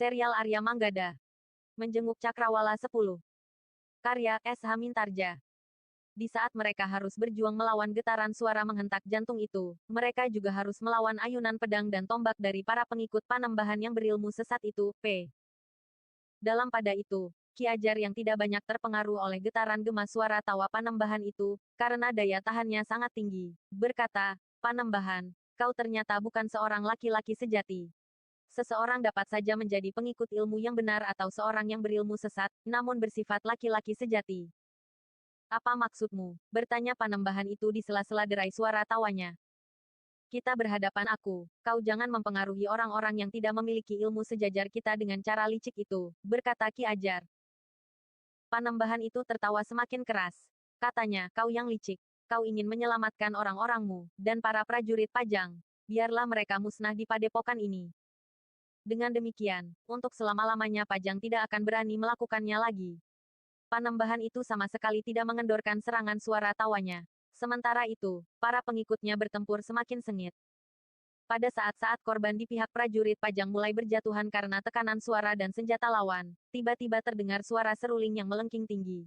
Serial Arya Manggada. Menjenguk Cakrawala 10. Karya S. Hamintarja. Di saat mereka harus berjuang melawan getaran suara menghentak jantung itu, mereka juga harus melawan ayunan pedang dan tombak dari para pengikut Panembahan yang berilmu sesat itu, Dalam pada itu, Ki Ajar yang tidak banyak terpengaruh oleh getaran gema suara tawa Panembahan itu, karena daya tahannya sangat tinggi, berkata, Panembahan, kau ternyata bukan seorang laki-laki sejati. Seseorang dapat saja menjadi pengikut ilmu yang benar atau seorang yang berilmu sesat, namun bersifat laki-laki sejati. Apa maksudmu? Bertanya Panembahan itu di sela-sela derai suara tawanya. Kita berhadapan aku, kau jangan mempengaruhi orang-orang yang tidak memiliki ilmu sejajar kita dengan cara licik itu, berkata Ki Ajar. Panembahan itu tertawa semakin keras. Katanya, kau yang licik. Kau ingin menyelamatkan orang-orangmu, dan para prajurit Pajang. Biarlah mereka musnah di padepokan ini. Dengan demikian, untuk selama-lamanya Pajang tidak akan berani melakukannya lagi. Panembahan itu sama sekali tidak mengendorkan serangan suara tawanya. Sementara itu, para pengikutnya bertempur semakin sengit. Pada saat-saat korban di pihak prajurit Pajang mulai berjatuhan karena tekanan suara dan senjata lawan, tiba-tiba terdengar suara seruling yang melengking tinggi.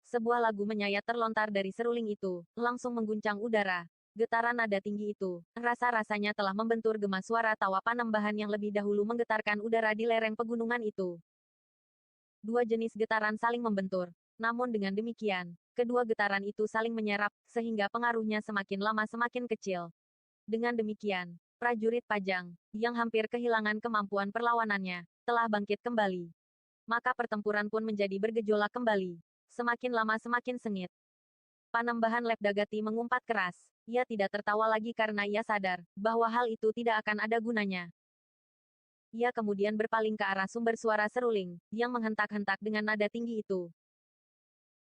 Sebuah lagu menyayat terlontar dari seruling itu, langsung mengguncang udara. Getaran nada tinggi itu, rasa-rasanya telah membentur gema suara tawa Panembahan yang lebih dahulu menggetarkan udara di lereng pegunungan itu. Dua jenis getaran saling membentur. Namun dengan demikian, kedua getaran itu saling menyerap, sehingga pengaruhnya semakin lama semakin kecil. Dengan demikian, prajurit Pajang, yang hampir kehilangan kemampuan perlawanannya, telah bangkit kembali. Maka pertempuran pun menjadi bergejolak kembali. Semakin lama semakin sengit. Panembahan Lepdagati mengumpat keras. Ia tidak tertawa lagi karena ia sadar bahwa hal itu tidak akan ada gunanya. Ia kemudian berpaling ke arah sumber suara seruling, yang menghentak-hentak dengan nada tinggi itu.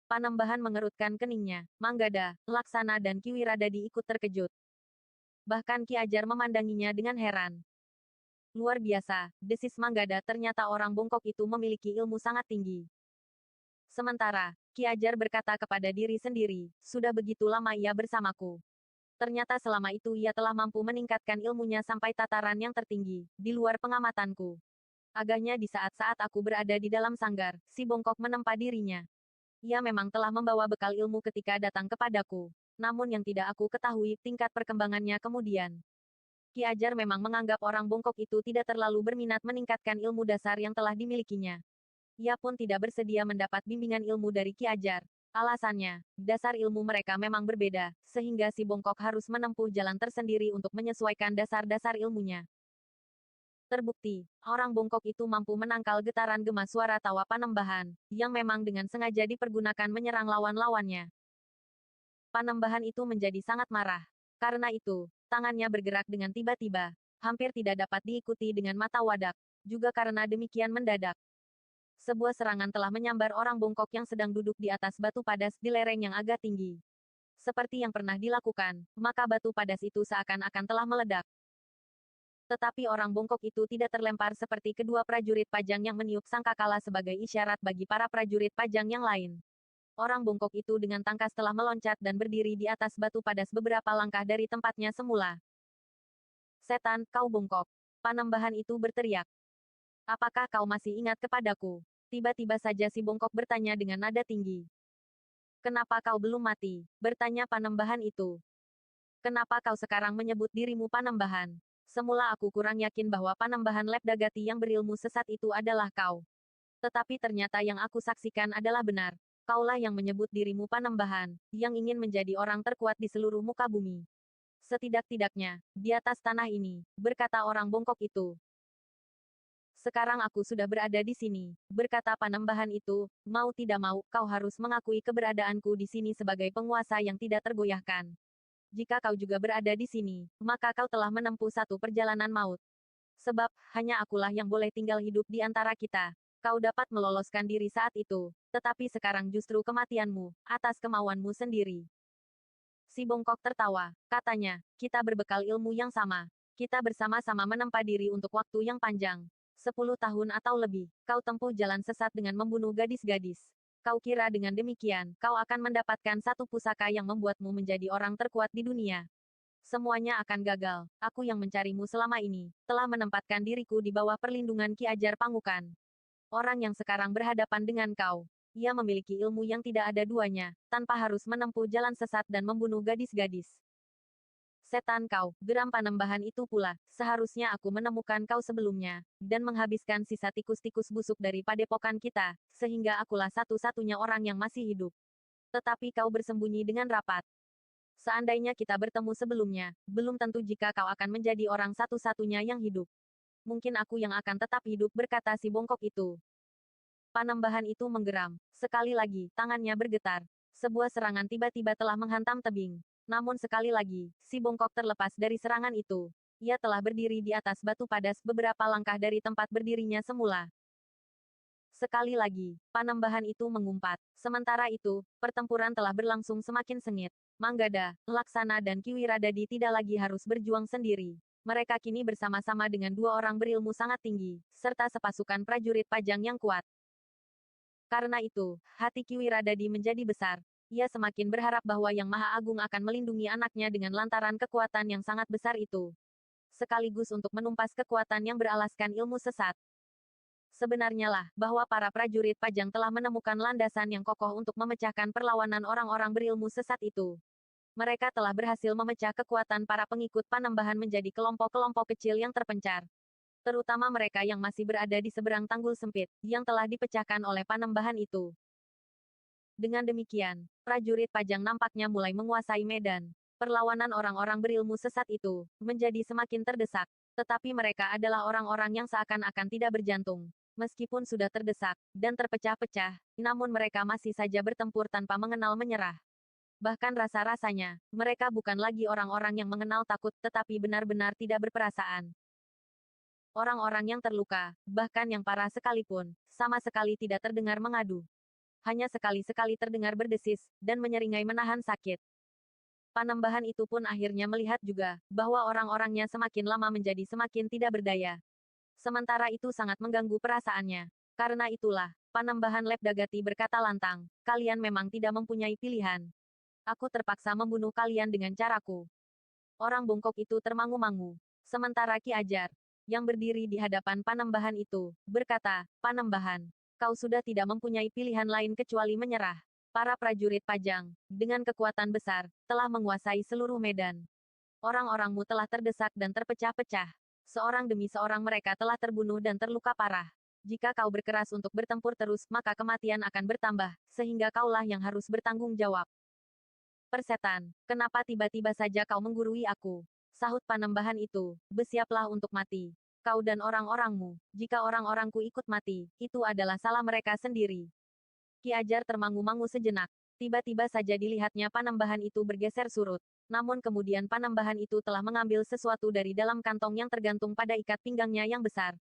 Panembahan mengerutkan keningnya. Manggada, Laksana dan Ki Wiradadi ikut terkejut. Bahkan Ki Ajar memandanginya dengan heran. Luar biasa, desis Manggada, ternyata orang bongkok itu memiliki ilmu sangat tinggi. Sementara, Ki Ajar berkata kepada diri sendiri, sudah begitu lama ia bersamaku. Ternyata selama itu ia telah mampu meningkatkan ilmunya sampai tataran yang tertinggi, di luar pengamatanku. Agaknya di saat-saat aku berada di dalam sanggar, si bongkok menempa dirinya. Ia memang telah membawa bekal ilmu ketika datang kepadaku. Namun yang tidak aku ketahui, tingkat perkembangannya kemudian. Ki Ajar memang menganggap orang bongkok itu tidak terlalu berminat meningkatkan ilmu dasar yang telah dimilikinya. Ia pun tidak bersedia mendapat bimbingan ilmu dari Ki Ajar. Alasannya, dasar ilmu mereka memang berbeda, sehingga si bongkok harus menempuh jalan tersendiri untuk menyesuaikan dasar-dasar ilmunya. Terbukti, orang bongkok itu mampu menangkal getaran gema suara tawa Panembahan, yang memang dengan sengaja dipergunakan menyerang lawan-lawannya. Panembahan itu menjadi sangat marah. Karena itu, tangannya bergerak dengan tiba-tiba, hampir tidak dapat diikuti dengan mata wadak, juga karena demikian mendadak. Sebuah serangan telah menyambar orang bongkok yang sedang duduk di atas batu padas di lereng yang agak tinggi. Seperti yang pernah dilakukan, maka batu padas itu seakan-akan telah meledak. Tetapi orang bongkok itu tidak terlempar seperti kedua prajurit Pajang yang meniup sangkakala sebagai isyarat bagi para prajurit Pajang yang lain. Orang bongkok itu dengan tangkas telah meloncat dan berdiri di atas batu padas beberapa langkah dari tempatnya semula. Setan, kau bongkok. Panembahan itu berteriak. Apakah kau masih ingat kepadaku? Tiba-tiba saja si bongkok bertanya dengan nada tinggi. Kenapa kau belum mati? Bertanya Panembahan itu. Kenapa kau sekarang menyebut dirimu Panembahan? Semula aku kurang yakin bahwa Panembahan Lepdagati yang berilmu sesat itu adalah kau. Tetapi ternyata yang aku saksikan adalah benar. Kaulah yang menyebut dirimu Panembahan, yang ingin menjadi orang terkuat di seluruh muka bumi. Setidak-tidaknya, di atas tanah ini, berkata orang bongkok itu. Sekarang aku sudah berada di sini, berkata Panembahan itu, mau tidak mau, kau harus mengakui keberadaanku di sini sebagai penguasa yang tidak tergoyahkan. Jika kau juga berada di sini, maka kau telah menempuh satu perjalanan maut. Sebab, hanya akulah yang boleh tinggal hidup di antara kita. Kau dapat meloloskan diri saat itu, tetapi sekarang justru kematianmu, atas kemauanmu sendiri. Si bongkok tertawa, katanya, kita berbekal ilmu yang sama. Kita bersama-sama menempa diri untuk waktu yang panjang. 10 tahun atau lebih, kau tempuh jalan sesat dengan membunuh gadis-gadis. Kau kira dengan demikian, kau akan mendapatkan satu pusaka yang membuatmu menjadi orang terkuat di dunia. Semuanya akan gagal. Aku yang mencarimu selama ini, telah menempatkan diriku di bawah perlindungan Ki Ajar Pangukan. Orang yang sekarang berhadapan dengan kau. Ia memiliki ilmu yang tidak ada duanya, tanpa harus menempuh jalan sesat dan membunuh gadis-gadis. Setan kau, geram Panembahan itu pula, seharusnya aku menemukan kau sebelumnya, dan menghabiskan sisa tikus-tikus busuk dari padepokan kita, sehingga akulah satu-satunya orang yang masih hidup. Tetapi kau bersembunyi dengan rapat. Seandainya kita bertemu sebelumnya, belum tentu jika kau akan menjadi orang satu-satunya yang hidup. Mungkin aku yang akan tetap hidup, berkata si bongkok itu. Panembahan itu menggeram. Sekali lagi, tangannya bergetar. Sebuah serangan tiba-tiba telah menghantam tebing. Namun sekali lagi, si bongkok terlepas dari serangan itu. Ia telah berdiri di atas batu padas beberapa langkah dari tempat berdirinya semula. Sekali lagi, Panembahan itu mengumpat. Sementara itu, pertempuran telah berlangsung semakin sengit. Manggada, Laksana dan Kiwiradadi tidak lagi harus berjuang sendiri. Mereka kini bersama-sama dengan dua orang berilmu sangat tinggi, serta sepasukan prajurit pajang yang kuat. Karena itu, hati Kiwiradadi menjadi besar. Ia semakin berharap bahwa Yang Maha Agung akan melindungi anaknya dengan lantaran kekuatan yang sangat besar itu. Sekaligus untuk menumpas kekuatan yang beralaskan ilmu sesat. Sebenarnya lah, bahwa para prajurit pajang telah menemukan landasan yang kokoh untuk memecahkan perlawanan orang-orang berilmu sesat itu. Mereka telah berhasil memecah kekuatan para pengikut Panembahan menjadi kelompok-kelompok kecil yang terpencar. Terutama mereka yang masih berada di seberang tanggul sempit, yang telah dipecahkan oleh Panembahan itu. Dengan demikian, prajurit pajang nampaknya mulai menguasai medan. Perlawanan orang-orang berilmu sesat itu menjadi semakin terdesak. Tetapi mereka adalah orang-orang yang seakan-akan tidak berjantung. Meskipun sudah terdesak dan terpecah-pecah, namun mereka masih saja bertempur tanpa mengenal menyerah. Bahkan rasa-rasanya, mereka bukan lagi orang-orang yang mengenal takut tetapi benar-benar tidak berperasaan. Orang-orang yang terluka, bahkan yang parah sekalipun, sama sekali tidak terdengar mengadu. Hanya sekali-sekali terdengar berdesis, dan menyeringai menahan sakit. Panembahan itu pun akhirnya melihat juga, bahwa orang-orangnya semakin lama menjadi semakin tidak berdaya. Sementara itu sangat mengganggu perasaannya. Karena itulah, Panembahan Lepdagati berkata lantang, kalian memang tidak mempunyai pilihan. Aku terpaksa membunuh kalian dengan caraku. Orang bongkok itu termangu-mangu. Sementara Ki Ajar, yang berdiri di hadapan Panembahan itu, berkata, Panembahan, kau sudah tidak mempunyai pilihan lain kecuali menyerah. Para prajurit pajang, dengan kekuatan besar, telah menguasai seluruh medan. Orang-orangmu telah terdesak dan terpecah-pecah. Seorang demi seorang mereka telah terbunuh dan terluka parah. Jika kau berkeras untuk bertempur terus, maka kematian akan bertambah, sehingga kaulah yang harus bertanggung jawab. Persetan, kenapa tiba-tiba saja kau menggurui aku? Sahut Panembahan itu, bersiaplah untuk mati. Kau dan orang-orangmu, jika orang-orangku ikut mati, itu adalah salah mereka sendiri. Ki Ajar termangu-mangu sejenak. Tiba-tiba saja dilihatnya Panembahan itu bergeser surut. Namun kemudian Panembahan itu telah mengambil sesuatu dari dalam kantong yang tergantung pada ikat pinggangnya yang besar.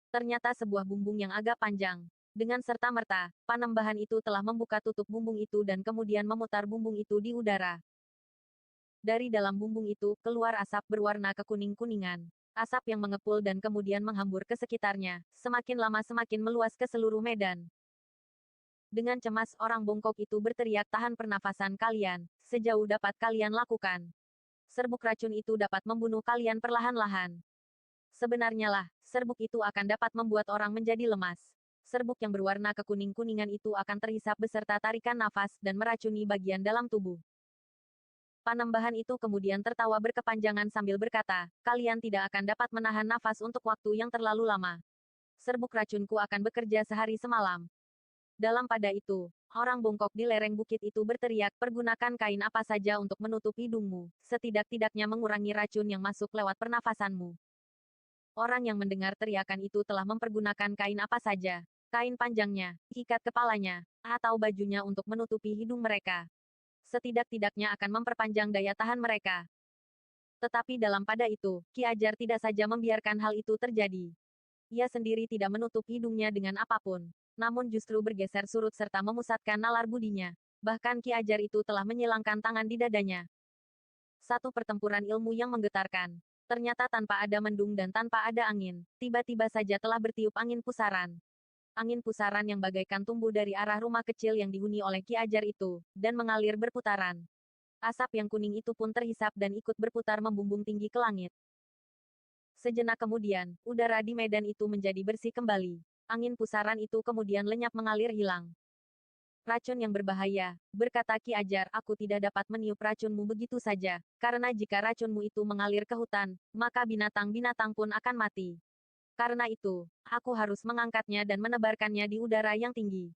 Ternyata sebuah bumbung yang agak panjang. Dengan serta-merta, Panembahan itu telah membuka tutup bumbung itu dan kemudian memutar bumbung itu di udara. Dari dalam bumbung itu, keluar asap berwarna kekuning-kuningan. Asap yang mengepul dan kemudian menghambur ke sekitarnya, semakin lama semakin meluas ke seluruh medan. Dengan cemas orang bongkok itu berteriak, tahan pernafasan kalian, sejauh dapat kalian lakukan. Serbuk racun itu dapat membunuh kalian perlahan-lahan. Sebenarnya lah, serbuk itu akan dapat membuat orang menjadi lemas. Serbuk yang berwarna kekuning-kuningan itu akan terhisap beserta tarikan nafas dan meracuni bagian dalam tubuh. Panembahan itu kemudian tertawa berkepanjangan sambil berkata, kalian tidak akan dapat menahan nafas untuk waktu yang terlalu lama. Serbuk racunku akan bekerja sehari semalam. Dalam pada itu, orang bongkok di lereng bukit itu berteriak, pergunakan kain apa saja untuk menutup hidungmu, setidak-tidaknya mengurangi racun yang masuk lewat pernafasanmu. Orang yang mendengar teriakan itu telah mempergunakan kain apa saja, kain panjangnya, ikat kepalanya, atau bajunya untuk menutupi hidung mereka. Setidak-tidaknya akan memperpanjang daya tahan mereka. Tetapi dalam pada itu, Ki Ajar tidak saja membiarkan hal itu terjadi. Ia sendiri tidak menutup hidungnya dengan apapun. Namun justru bergeser surut serta memusatkan nalar budinya. Bahkan Ki Ajar itu telah menyilangkan tangan di dadanya. Satu pertempuran ilmu yang menggetarkan. Ternyata tanpa ada mendung dan tanpa ada angin, tiba-tiba saja telah bertiup angin pusaran. Angin pusaran yang bagaikan tumbuh dari arah rumah kecil yang dihuni oleh Ki Ajar itu, dan mengalir berputaran. Asap yang kuning itu pun terhisap dan ikut berputar membumbung tinggi ke langit. Sejenak kemudian, udara di medan itu menjadi bersih kembali. Angin pusaran itu kemudian lenyap mengalir hilang. Racun yang berbahaya, berkata Ki Ajar, aku tidak dapat meniup racunmu begitu saja, karena jika racunmu itu mengalir ke hutan, maka binatang-binatang pun akan mati. Karena itu, aku harus mengangkatnya dan menebarkannya di udara yang tinggi.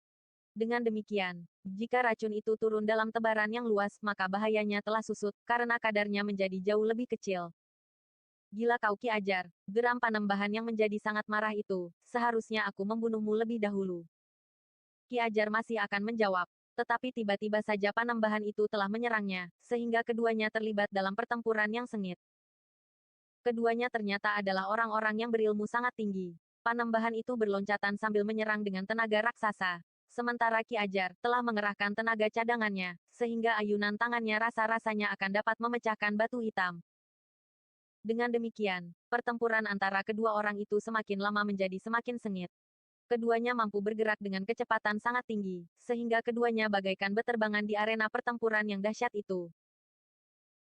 Dengan demikian, jika racun itu turun dalam tebaran yang luas, maka bahayanya telah susut, karena kadarnya menjadi jauh lebih kecil. Gila kau Ki Ajar, geram Panembahan yang menjadi sangat marah itu, seharusnya aku membunuhmu lebih dahulu. Ki Ajar masih akan menjawab, tetapi tiba-tiba saja Panembahan itu telah menyerangnya, sehingga keduanya terlibat dalam pertempuran yang sengit. Keduanya ternyata adalah orang-orang yang berilmu sangat tinggi. Panembahan itu berloncatan sambil menyerang dengan tenaga raksasa. Sementara Ki Ajar telah mengerahkan tenaga cadangannya, sehingga ayunan tangannya rasa-rasanya akan dapat memecahkan batu hitam. Dengan demikian, pertempuran antara kedua orang itu semakin lama menjadi semakin sengit. Keduanya mampu bergerak dengan kecepatan sangat tinggi, sehingga keduanya bagaikan beterbangan di arena pertempuran yang dahsyat itu.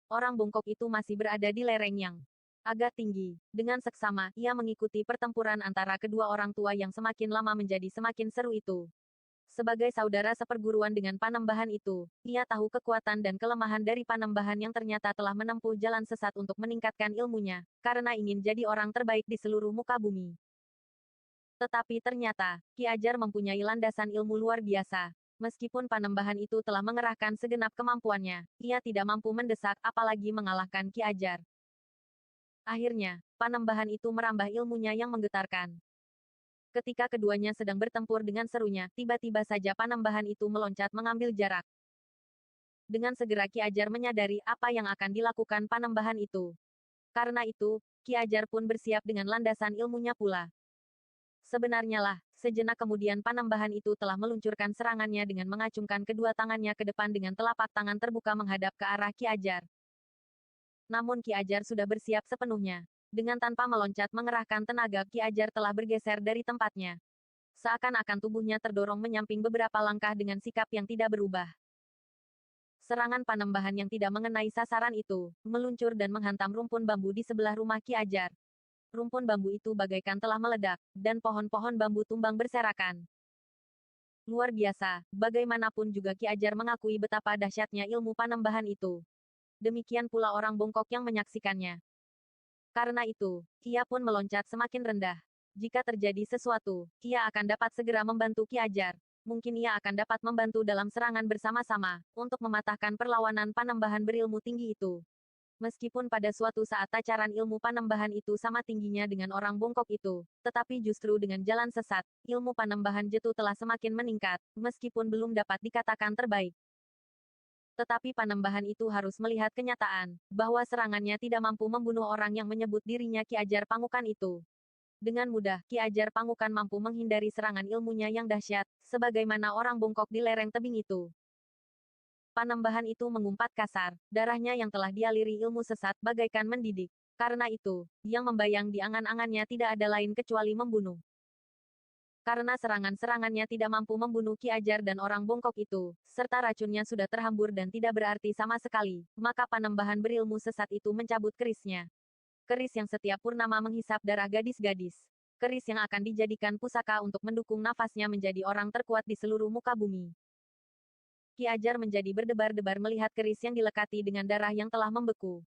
Orang bongkok itu masih berada di lereng yang agak tinggi. Dengan seksama, ia mengikuti pertempuran antara kedua orang tua yang semakin lama menjadi semakin seru itu. Sebagai saudara seperguruan dengan Panembahan itu, ia tahu kekuatan dan kelemahan dari Panembahan yang ternyata telah menempuh jalan sesat untuk meningkatkan ilmunya, karena ingin jadi orang terbaik di seluruh muka bumi. Tetapi ternyata, Ki Ajar mempunyai landasan ilmu luar biasa. Meskipun Panembahan itu telah mengerahkan segenap kemampuannya, ia tidak mampu mendesak apalagi mengalahkan Ki Ajar. Akhirnya, Panembahan itu merambah ilmunya yang menggetarkan. Ketika keduanya sedang bertempur dengan serunya, tiba-tiba saja Panembahan itu meloncat mengambil jarak. Dengan segera Ki Ajar menyadari apa yang akan dilakukan Panembahan itu. Karena itu, Ki Ajar pun bersiap dengan landasan ilmunya pula. Sebenarnya lah, sejenak kemudian Panembahan itu telah meluncurkan serangannya dengan mengacungkan kedua tangannya ke depan dengan telapak tangan terbuka menghadap ke arah Ki Ajar. Namun Ki Ajar sudah bersiap sepenuhnya. Dengan tanpa meloncat mengerahkan tenaga, Ki Ajar telah bergeser dari tempatnya. Seakan-akan tubuhnya terdorong menyamping beberapa langkah dengan sikap yang tidak berubah. Serangan Panembahan yang tidak mengenai sasaran itu, meluncur dan menghantam rumpun bambu di sebelah rumah Ki Ajar. Rumpun bambu itu bagaikan telah meledak, dan pohon-pohon bambu tumbang berserakan. Luar biasa, bagaimanapun juga Ki Ajar mengakui betapa dahsyatnya ilmu Panembahan itu. Demikian pula orang bongkok yang menyaksikannya. Karena itu, ia pun meloncat semakin rendah. Jika terjadi sesuatu, ia akan dapat segera membantu Ki Ajar. Mungkin ia akan dapat membantu dalam serangan bersama-sama, untuk mematahkan perlawanan Panembahan berilmu tinggi itu. Meskipun pada suatu saat tacaran ilmu Panembahan itu sama tingginya dengan orang bongkok itu, tetapi justru dengan jalan sesat, ilmu Panembahan Jetu telah semakin meningkat, meskipun belum dapat dikatakan terbaik. Tetapi Panembahan itu harus melihat kenyataan, bahwa serangannya tidak mampu membunuh orang yang menyebut dirinya Ki Ajar Pangukan itu. Dengan mudah, Ki Ajar Pangukan mampu menghindari serangan ilmunya yang dahsyat, sebagaimana orang bongkok di lereng tebing itu. Panembahan itu mengumpat kasar, darahnya yang telah dialiri ilmu sesat bagaikan mendidih. Karena itu, yang membayang di angan-angannya tidak ada lain kecuali membunuh. Karena serangan-serangannya tidak mampu membunuh Ki Ajar dan orang bongkok itu, serta racunnya sudah terhambur dan tidak berarti sama sekali, maka Panembahan berilmu sesat itu mencabut kerisnya. Keris yang setiap purnama menghisap darah gadis-gadis. Keris yang akan dijadikan pusaka untuk mendukung nafasnya menjadi orang terkuat di seluruh muka bumi. Ki Ajar menjadi berdebar-debar melihat keris yang dilekati dengan darah yang telah membeku.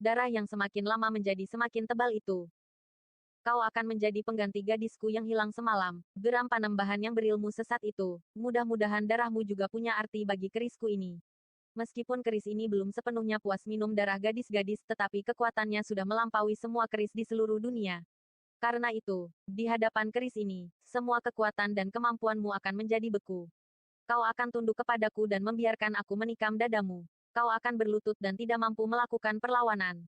Darah yang semakin lama menjadi semakin tebal itu. Kau akan menjadi pengganti gadisku yang hilang semalam, geram Panembahan yang berilmu sesat itu. Mudah-mudahan darahmu juga punya arti bagi kerisku ini. Meskipun keris ini belum sepenuhnya puas minum darah gadis-gadis, tetapi kekuatannya sudah melampaui semua keris di seluruh dunia. Karena itu, di hadapan keris ini, semua kekuatan dan kemampuanmu akan menjadi beku. Kau akan tunduk kepadaku dan membiarkan aku menikam dadamu. Kau akan berlutut dan tidak mampu melakukan perlawanan.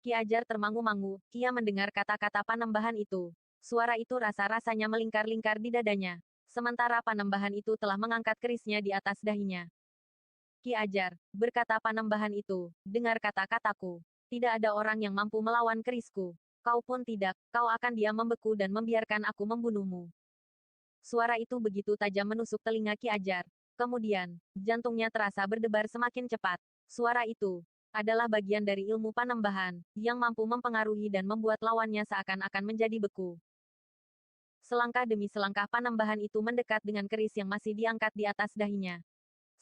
Ki Ajar termangu-mangu, ia mendengar kata-kata Panembahan itu. Suara itu rasa-rasanya melingkar-lingkar di dadanya. Sementara Panembahan itu telah mengangkat kerisnya di atas dahinya. Ki Ajar, berkata Panembahan itu, dengar kata-kataku. Tidak ada orang yang mampu melawan kerisku. Kau pun tidak, kau akan diam membeku dan membiarkan aku membunuhmu. Suara itu begitu tajam menusuk telinga Ki Ajar. Kemudian, jantungnya terasa berdebar semakin cepat. Suara itu adalah bagian dari ilmu Panembahan, yang mampu mempengaruhi dan membuat lawannya seakan-akan menjadi beku. Selangkah demi selangkah Panembahan itu mendekat dengan keris yang masih diangkat di atas dahinya.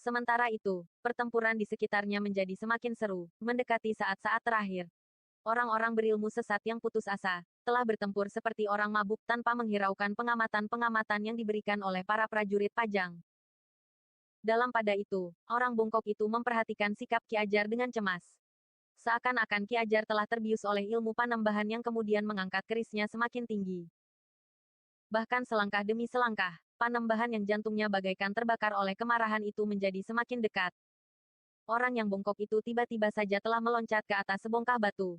Sementara itu, pertempuran di sekitarnya menjadi semakin seru, mendekati saat-saat terakhir. Orang-orang berilmu sesat yang putus asa, telah bertempur seperti orang mabuk tanpa menghiraukan pengamatan-pengamatan yang diberikan oleh para prajurit Pajang. Dalam pada itu, orang bongkok itu memperhatikan sikap Ki Ajar dengan cemas. Seakan-akan Ki Ajar telah terbius oleh ilmu Panembahan yang kemudian mengangkat kerisnya semakin tinggi. Bahkan selangkah demi selangkah, Panembahan yang jantungnya bagaikan terbakar oleh kemarahan itu menjadi semakin dekat. Orang yang bongkok itu tiba-tiba saja telah meloncat ke atas sebongkah batu.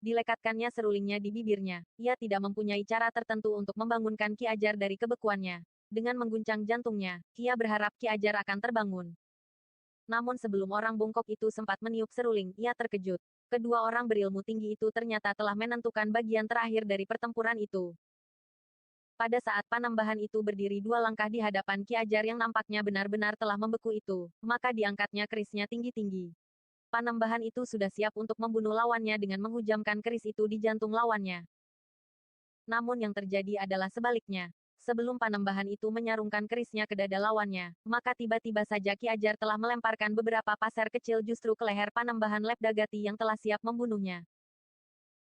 Dilekatkannya serulingnya di bibirnya. Ia tidak mempunyai cara tertentu untuk membangunkan Ki Ajar dari kebekuannya. Dengan mengguncang jantungnya, ia berharap Ki Ajar akan terbangun. Namun sebelum orang bongkok itu sempat meniup seruling, ia terkejut. Kedua orang berilmu tinggi itu ternyata telah menentukan bagian terakhir dari pertempuran itu. Pada saat Panembahan itu berdiri 2 langkah di hadapan Ki Ajar yang nampaknya benar-benar telah membeku itu, maka diangkatnya kerisnya tinggi-tinggi. Panembahan itu sudah siap untuk membunuh lawannya dengan menghujamkan keris itu di jantung lawannya. Namun yang terjadi adalah sebaliknya. Sebelum Panembahan itu menyarungkan kerisnya ke dada lawannya, maka tiba-tiba saja Ki Ajar telah melemparkan beberapa pasir kecil justru ke leher Panembahan Lepdagati yang telah siap membunuhnya.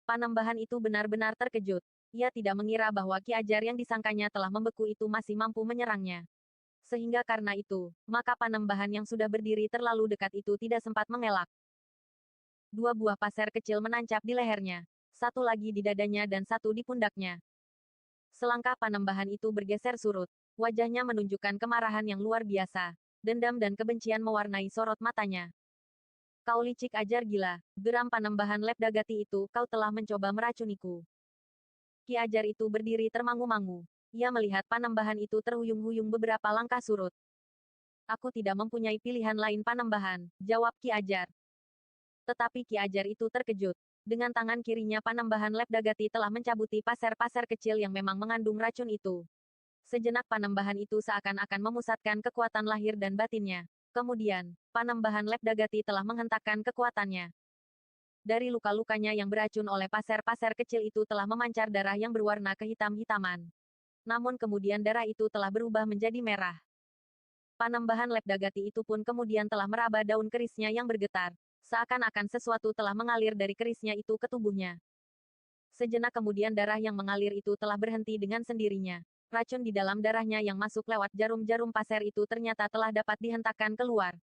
Panembahan itu benar-benar terkejut. Ia tidak mengira bahwa Ki Ajar yang disangkanya telah membeku itu masih mampu menyerangnya. Sehingga karena itu, maka Panembahan yang sudah berdiri terlalu dekat itu tidak sempat mengelak. 2 buah pasir kecil menancap di lehernya. 1 lagi di dadanya dan 1 di pundaknya. Selangkah Panembahan itu bergeser surut. Wajahnya menunjukkan kemarahan yang luar biasa. Dendam dan kebencian mewarnai sorot matanya. Kau licik Ajar gila, geram Panembahan Lepdagati itu, kau telah mencoba meracuniku. Ki Ajar itu berdiri termangu-mangu. Ia melihat Panembahan itu terhuyung-huyung beberapa langkah surut. Aku tidak mempunyai pilihan lain Panembahan, jawab Ki Ajar. Tetapi Ki Ajar itu terkejut. Dengan tangan kirinya Panembahan Lepdagati telah mencabuti pasir-pasir kecil yang memang mengandung racun itu. Sejenak Panembahan itu seakan-akan memusatkan kekuatan lahir dan batinnya. Kemudian, Panembahan Lepdagati telah menghentakkan kekuatannya. Dari luka-lukanya yang beracun oleh pasir-pasir kecil itu telah memancar darah yang berwarna kehitam-hitaman. Namun kemudian darah itu telah berubah menjadi merah. Panembahan Lepdagati itu pun kemudian telah meraba daun kerisnya yang bergetar. Seakan-akan sesuatu telah mengalir dari kerisnya itu ke tubuhnya. Sejenak kemudian darah yang mengalir itu telah berhenti dengan sendirinya. Racun di dalam darahnya yang masuk lewat jarum-jarum pasir itu ternyata telah dapat dihentakkan keluar.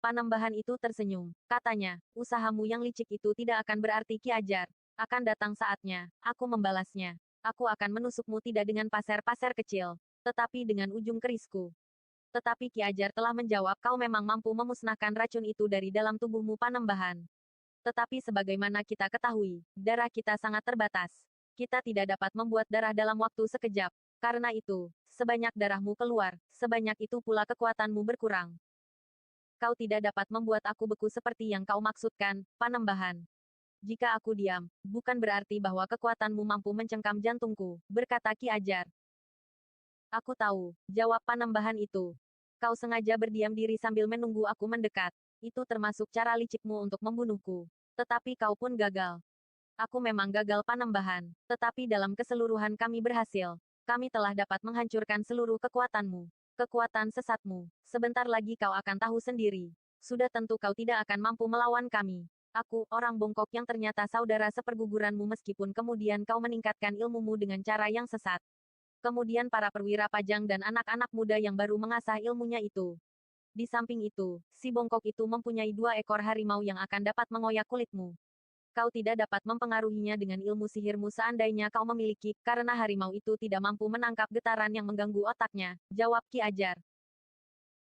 Panembahan itu tersenyum. Katanya, usahamu yang licik itu tidak akan berarti Ki Ajar. Akan datang saatnya, aku membalasnya. Aku akan menusukmu tidak dengan pasir-pasir kecil, tetapi dengan ujung kerisku. Tetapi Ki Ajar telah menjawab, kau memang mampu memusnahkan racun itu dari dalam tubuhmu Panembahan. Tetapi sebagaimana kita ketahui, darah kita sangat terbatas. Kita tidak dapat membuat darah dalam waktu sekejap. Karena itu, sebanyak darahmu keluar, sebanyak itu pula kekuatanmu berkurang. Kau tidak dapat membuat aku beku seperti yang kau maksudkan, Panembahan. Jika aku diam, bukan berarti bahwa kekuatanmu mampu mencengkam jantungku, berkata Ki Ajar. Aku tahu, jawab Panembahan itu. Kau sengaja berdiam diri sambil menunggu aku mendekat. Itu termasuk cara licikmu untuk membunuhku. Tetapi kau pun gagal. Aku memang gagal Panembahan. Tetapi dalam keseluruhan kami berhasil. Kami telah dapat menghancurkan seluruh kekuatanmu. Kekuatan sesatmu. Sebentar lagi kau akan tahu sendiri. Sudah tentu kau tidak akan mampu melawan kami. Aku, orang bongkok yang ternyata saudara seperguguranmu meskipun kemudian kau meningkatkan ilmumu dengan cara yang sesat. Kemudian para perwira Pajang dan anak-anak muda yang baru mengasah ilmunya itu. Di samping itu, si bongkok itu mempunyai 2 ekor harimau yang akan dapat mengoyak kulitmu. Kau tidak dapat mempengaruhinya dengan ilmu sihirmu seandainya kau memiliki, karena harimau itu tidak mampu menangkap getaran yang mengganggu otaknya, jawab Ki Ajar.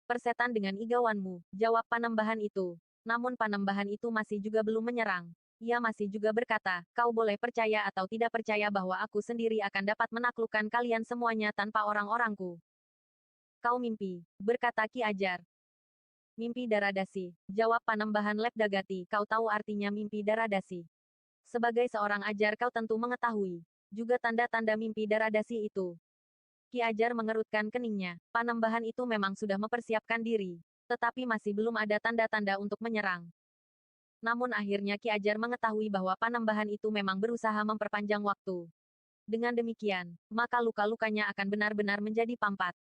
Persetan dengan igawanmu, jawab Panembahan itu. Namun Panembahan itu masih juga belum menyerang. Ia masih juga berkata, kau boleh percaya atau tidak percaya bahwa aku sendiri akan dapat menaklukkan kalian semuanya tanpa orang-orangku. Kau mimpi, berkata Ki Ajar. Mimpi Daradasi, jawab Panembahan Lepdagati, kau tahu artinya mimpi Daradasi. Sebagai seorang Ajar kau tentu mengetahui juga tanda-tanda mimpi Daradasi itu. Ki Ajar mengerutkan keningnya, Panembahan itu memang sudah mempersiapkan diri. Tetapi masih belum ada tanda-tanda untuk menyerang. Namun akhirnya Ki Ajar mengetahui bahwa Panembahan itu memang berusaha memperpanjang waktu. Dengan demikian, maka luka-lukanya akan benar-benar menjadi pampat.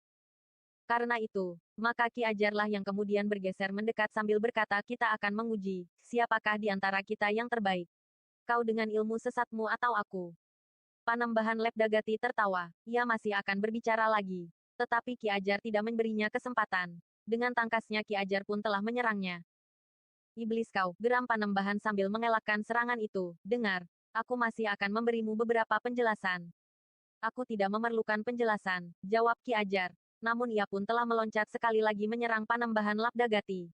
Karena itu, maka Ki Ajarlah yang kemudian bergeser mendekat sambil berkata, kita akan menguji, siapakah di antara kita yang terbaik. Kau dengan ilmu sesatmu atau aku? Panembahan Lepdagati tertawa. Ia masih akan berbicara lagi. Tetapi Ki Ajar tidak memberinya kesempatan. Dengan tangkasnya Ki Ajar pun telah menyerangnya. Iblis kau, geram Panembahan sambil mengelakkan serangan itu. Dengar, aku masih akan memberimu beberapa penjelasan. Aku tidak memerlukan penjelasan, jawab Ki Ajar. Namun ia pun telah meloncat sekali lagi menyerang Panembahan Lapdagati.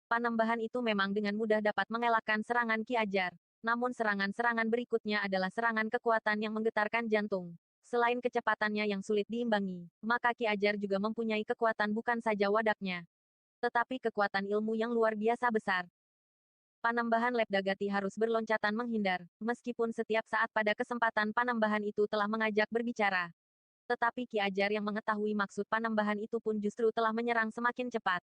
Panembahan itu memang dengan mudah dapat mengelakkan serangan Ki Ajar. Namun serangan-serangan berikutnya adalah serangan kekuatan yang menggetarkan jantung. Selain kecepatannya yang sulit diimbangi, maka Ki Ajar juga mempunyai kekuatan bukan saja wadaknya, tetapi kekuatan ilmu yang luar biasa besar. Panembahan Lepdagati harus berloncatan menghindar, meskipun setiap saat pada kesempatan Panembahan itu telah mengajak berbicara. Tetapi Ki Ajar yang mengetahui maksud Panembahan itu pun justru telah menyerang semakin cepat.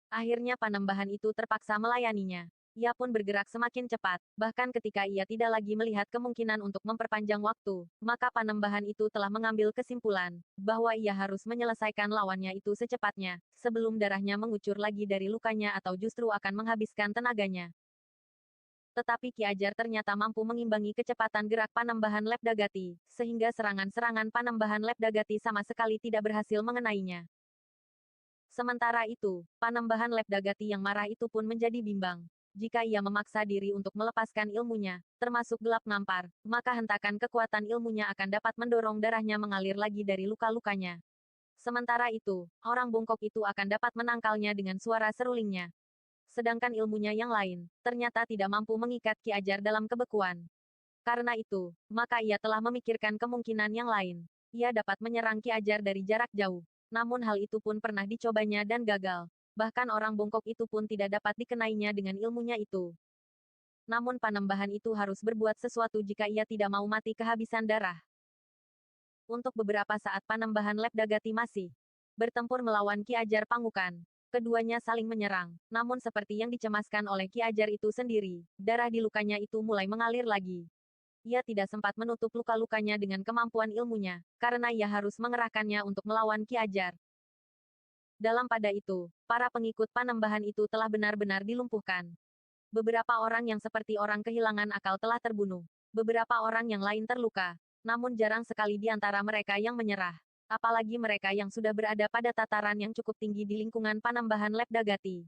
Akhirnya Panembahan itu terpaksa melayaninya. Ia pun bergerak semakin cepat, bahkan ketika ia tidak lagi melihat kemungkinan untuk memperpanjang waktu, maka Panembahan itu telah mengambil kesimpulan, bahwa ia harus menyelesaikan lawannya itu secepatnya, sebelum darahnya mengucur lagi dari lukanya atau justru akan menghabiskan tenaganya. Tetapi Ki Ajar ternyata mampu mengimbangi kecepatan gerak Panembahan Lepdagati, sehingga serangan-serangan Panembahan Lepdagati sama sekali tidak berhasil mengenainya. Sementara itu, Panembahan Lepdagati yang marah itu pun menjadi bimbang. Jika ia memaksa diri untuk melepaskan ilmunya, termasuk gelap ngampar, maka hentakan kekuatan ilmunya akan dapat mendorong darahnya mengalir lagi dari luka-lukanya. Sementara itu, orang bungkok itu akan dapat menangkalnya dengan suara serulingnya. Sedangkan ilmunya yang lain, ternyata tidak mampu mengikat Ki Ajar dalam kebekuan. Karena itu, maka ia telah memikirkan kemungkinan yang lain. Ia dapat menyerang Ki Ajar dari jarak jauh. Namun hal itu pun pernah dicobanya dan gagal. Bahkan orang bongkok itu pun tidak dapat dikenainya dengan ilmunya itu. Namun Panembahan itu harus berbuat sesuatu jika ia tidak mau mati kehabisan darah. Untuk beberapa saat Panembahan Lepdagati masih bertempur melawan Ki Ajar Pangukan. Keduanya saling menyerang. Namun seperti yang dicemaskan oleh Ki Ajar itu sendiri, darah di lukanya itu mulai mengalir lagi. Ia tidak sempat menutup luka-lukanya dengan kemampuan ilmunya, karena ia harus mengerahkannya untuk melawan Ki Ajar. Dalam pada itu, para pengikut Panembahan itu telah benar-benar dilumpuhkan. Beberapa orang yang seperti orang kehilangan akal telah terbunuh. Beberapa orang yang lain terluka. Namun jarang sekali di antara mereka yang menyerah. Apalagi mereka yang sudah berada pada tataran yang cukup tinggi di lingkungan Panembahan Lepdagati.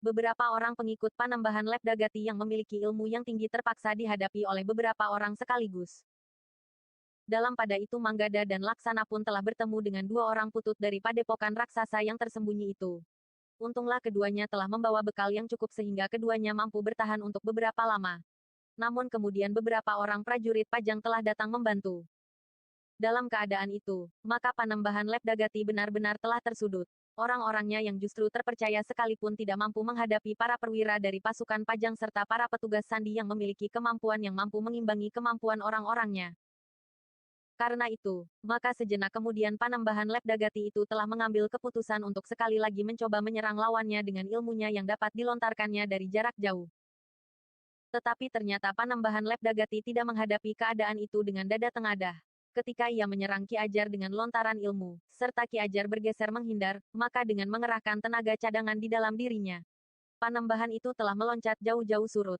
Beberapa orang pengikut Panembahan Lepdagati yang memiliki ilmu yang tinggi terpaksa dihadapi oleh beberapa orang sekaligus. Dalam pada itu Manggada dan Laksana pun telah bertemu dengan dua orang putut dari padepokan raksasa yang tersembunyi itu. Untunglah keduanya telah membawa bekal yang cukup sehingga keduanya mampu bertahan untuk beberapa lama. Namun kemudian beberapa orang prajurit Pajang telah datang membantu. Dalam keadaan itu, maka Panembahan Lepdagati benar-benar telah tersudut. Orang-orangnya yang justru terpercaya sekalipun tidak mampu menghadapi para perwira dari pasukan Pajang serta para petugas sandi yang memiliki kemampuan yang mampu mengimbangi kemampuan orang-orangnya. Karena itu, maka sejenak kemudian Panembahan Lepdagati itu telah mengambil keputusan untuk sekali lagi mencoba menyerang lawannya dengan ilmunya yang dapat dilontarkannya dari jarak jauh. Tetapi ternyata Panembahan Lepdagati tidak menghadapi keadaan itu dengan dada tengadah. Ketika ia menyerang Ki Ajar dengan lontaran ilmu, serta Ki Ajar bergeser menghindar, maka dengan mengerahkan tenaga cadangan di dalam dirinya, Panembahan itu telah meloncat jauh-jauh surut.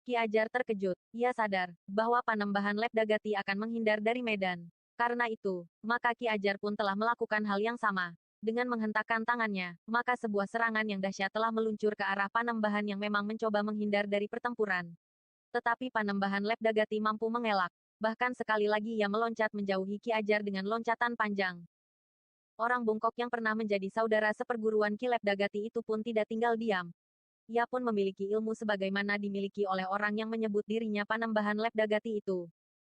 Ki Ajar terkejut. Ia sadar bahwa Panembahan Lepdagati akan menghindar dari medan. Karena itu, maka Ki Ajar pun telah melakukan hal yang sama. Dengan menghentakkan tangannya, maka sebuah serangan yang dahsyat telah meluncur ke arah Panembahan yang memang mencoba menghindar dari pertempuran. Tetapi Panembahan Lepdagati mampu mengelak. Bahkan sekali lagi ia meloncat menjauhi Ki Ajar dengan loncatan panjang. Orang bungkok yang pernah menjadi saudara seperguruan Ki Lepdagati itu pun tidak tinggal diam. Ia pun memiliki ilmu sebagaimana dimiliki oleh orang yang menyebut dirinya Panembahan Lepdagati itu.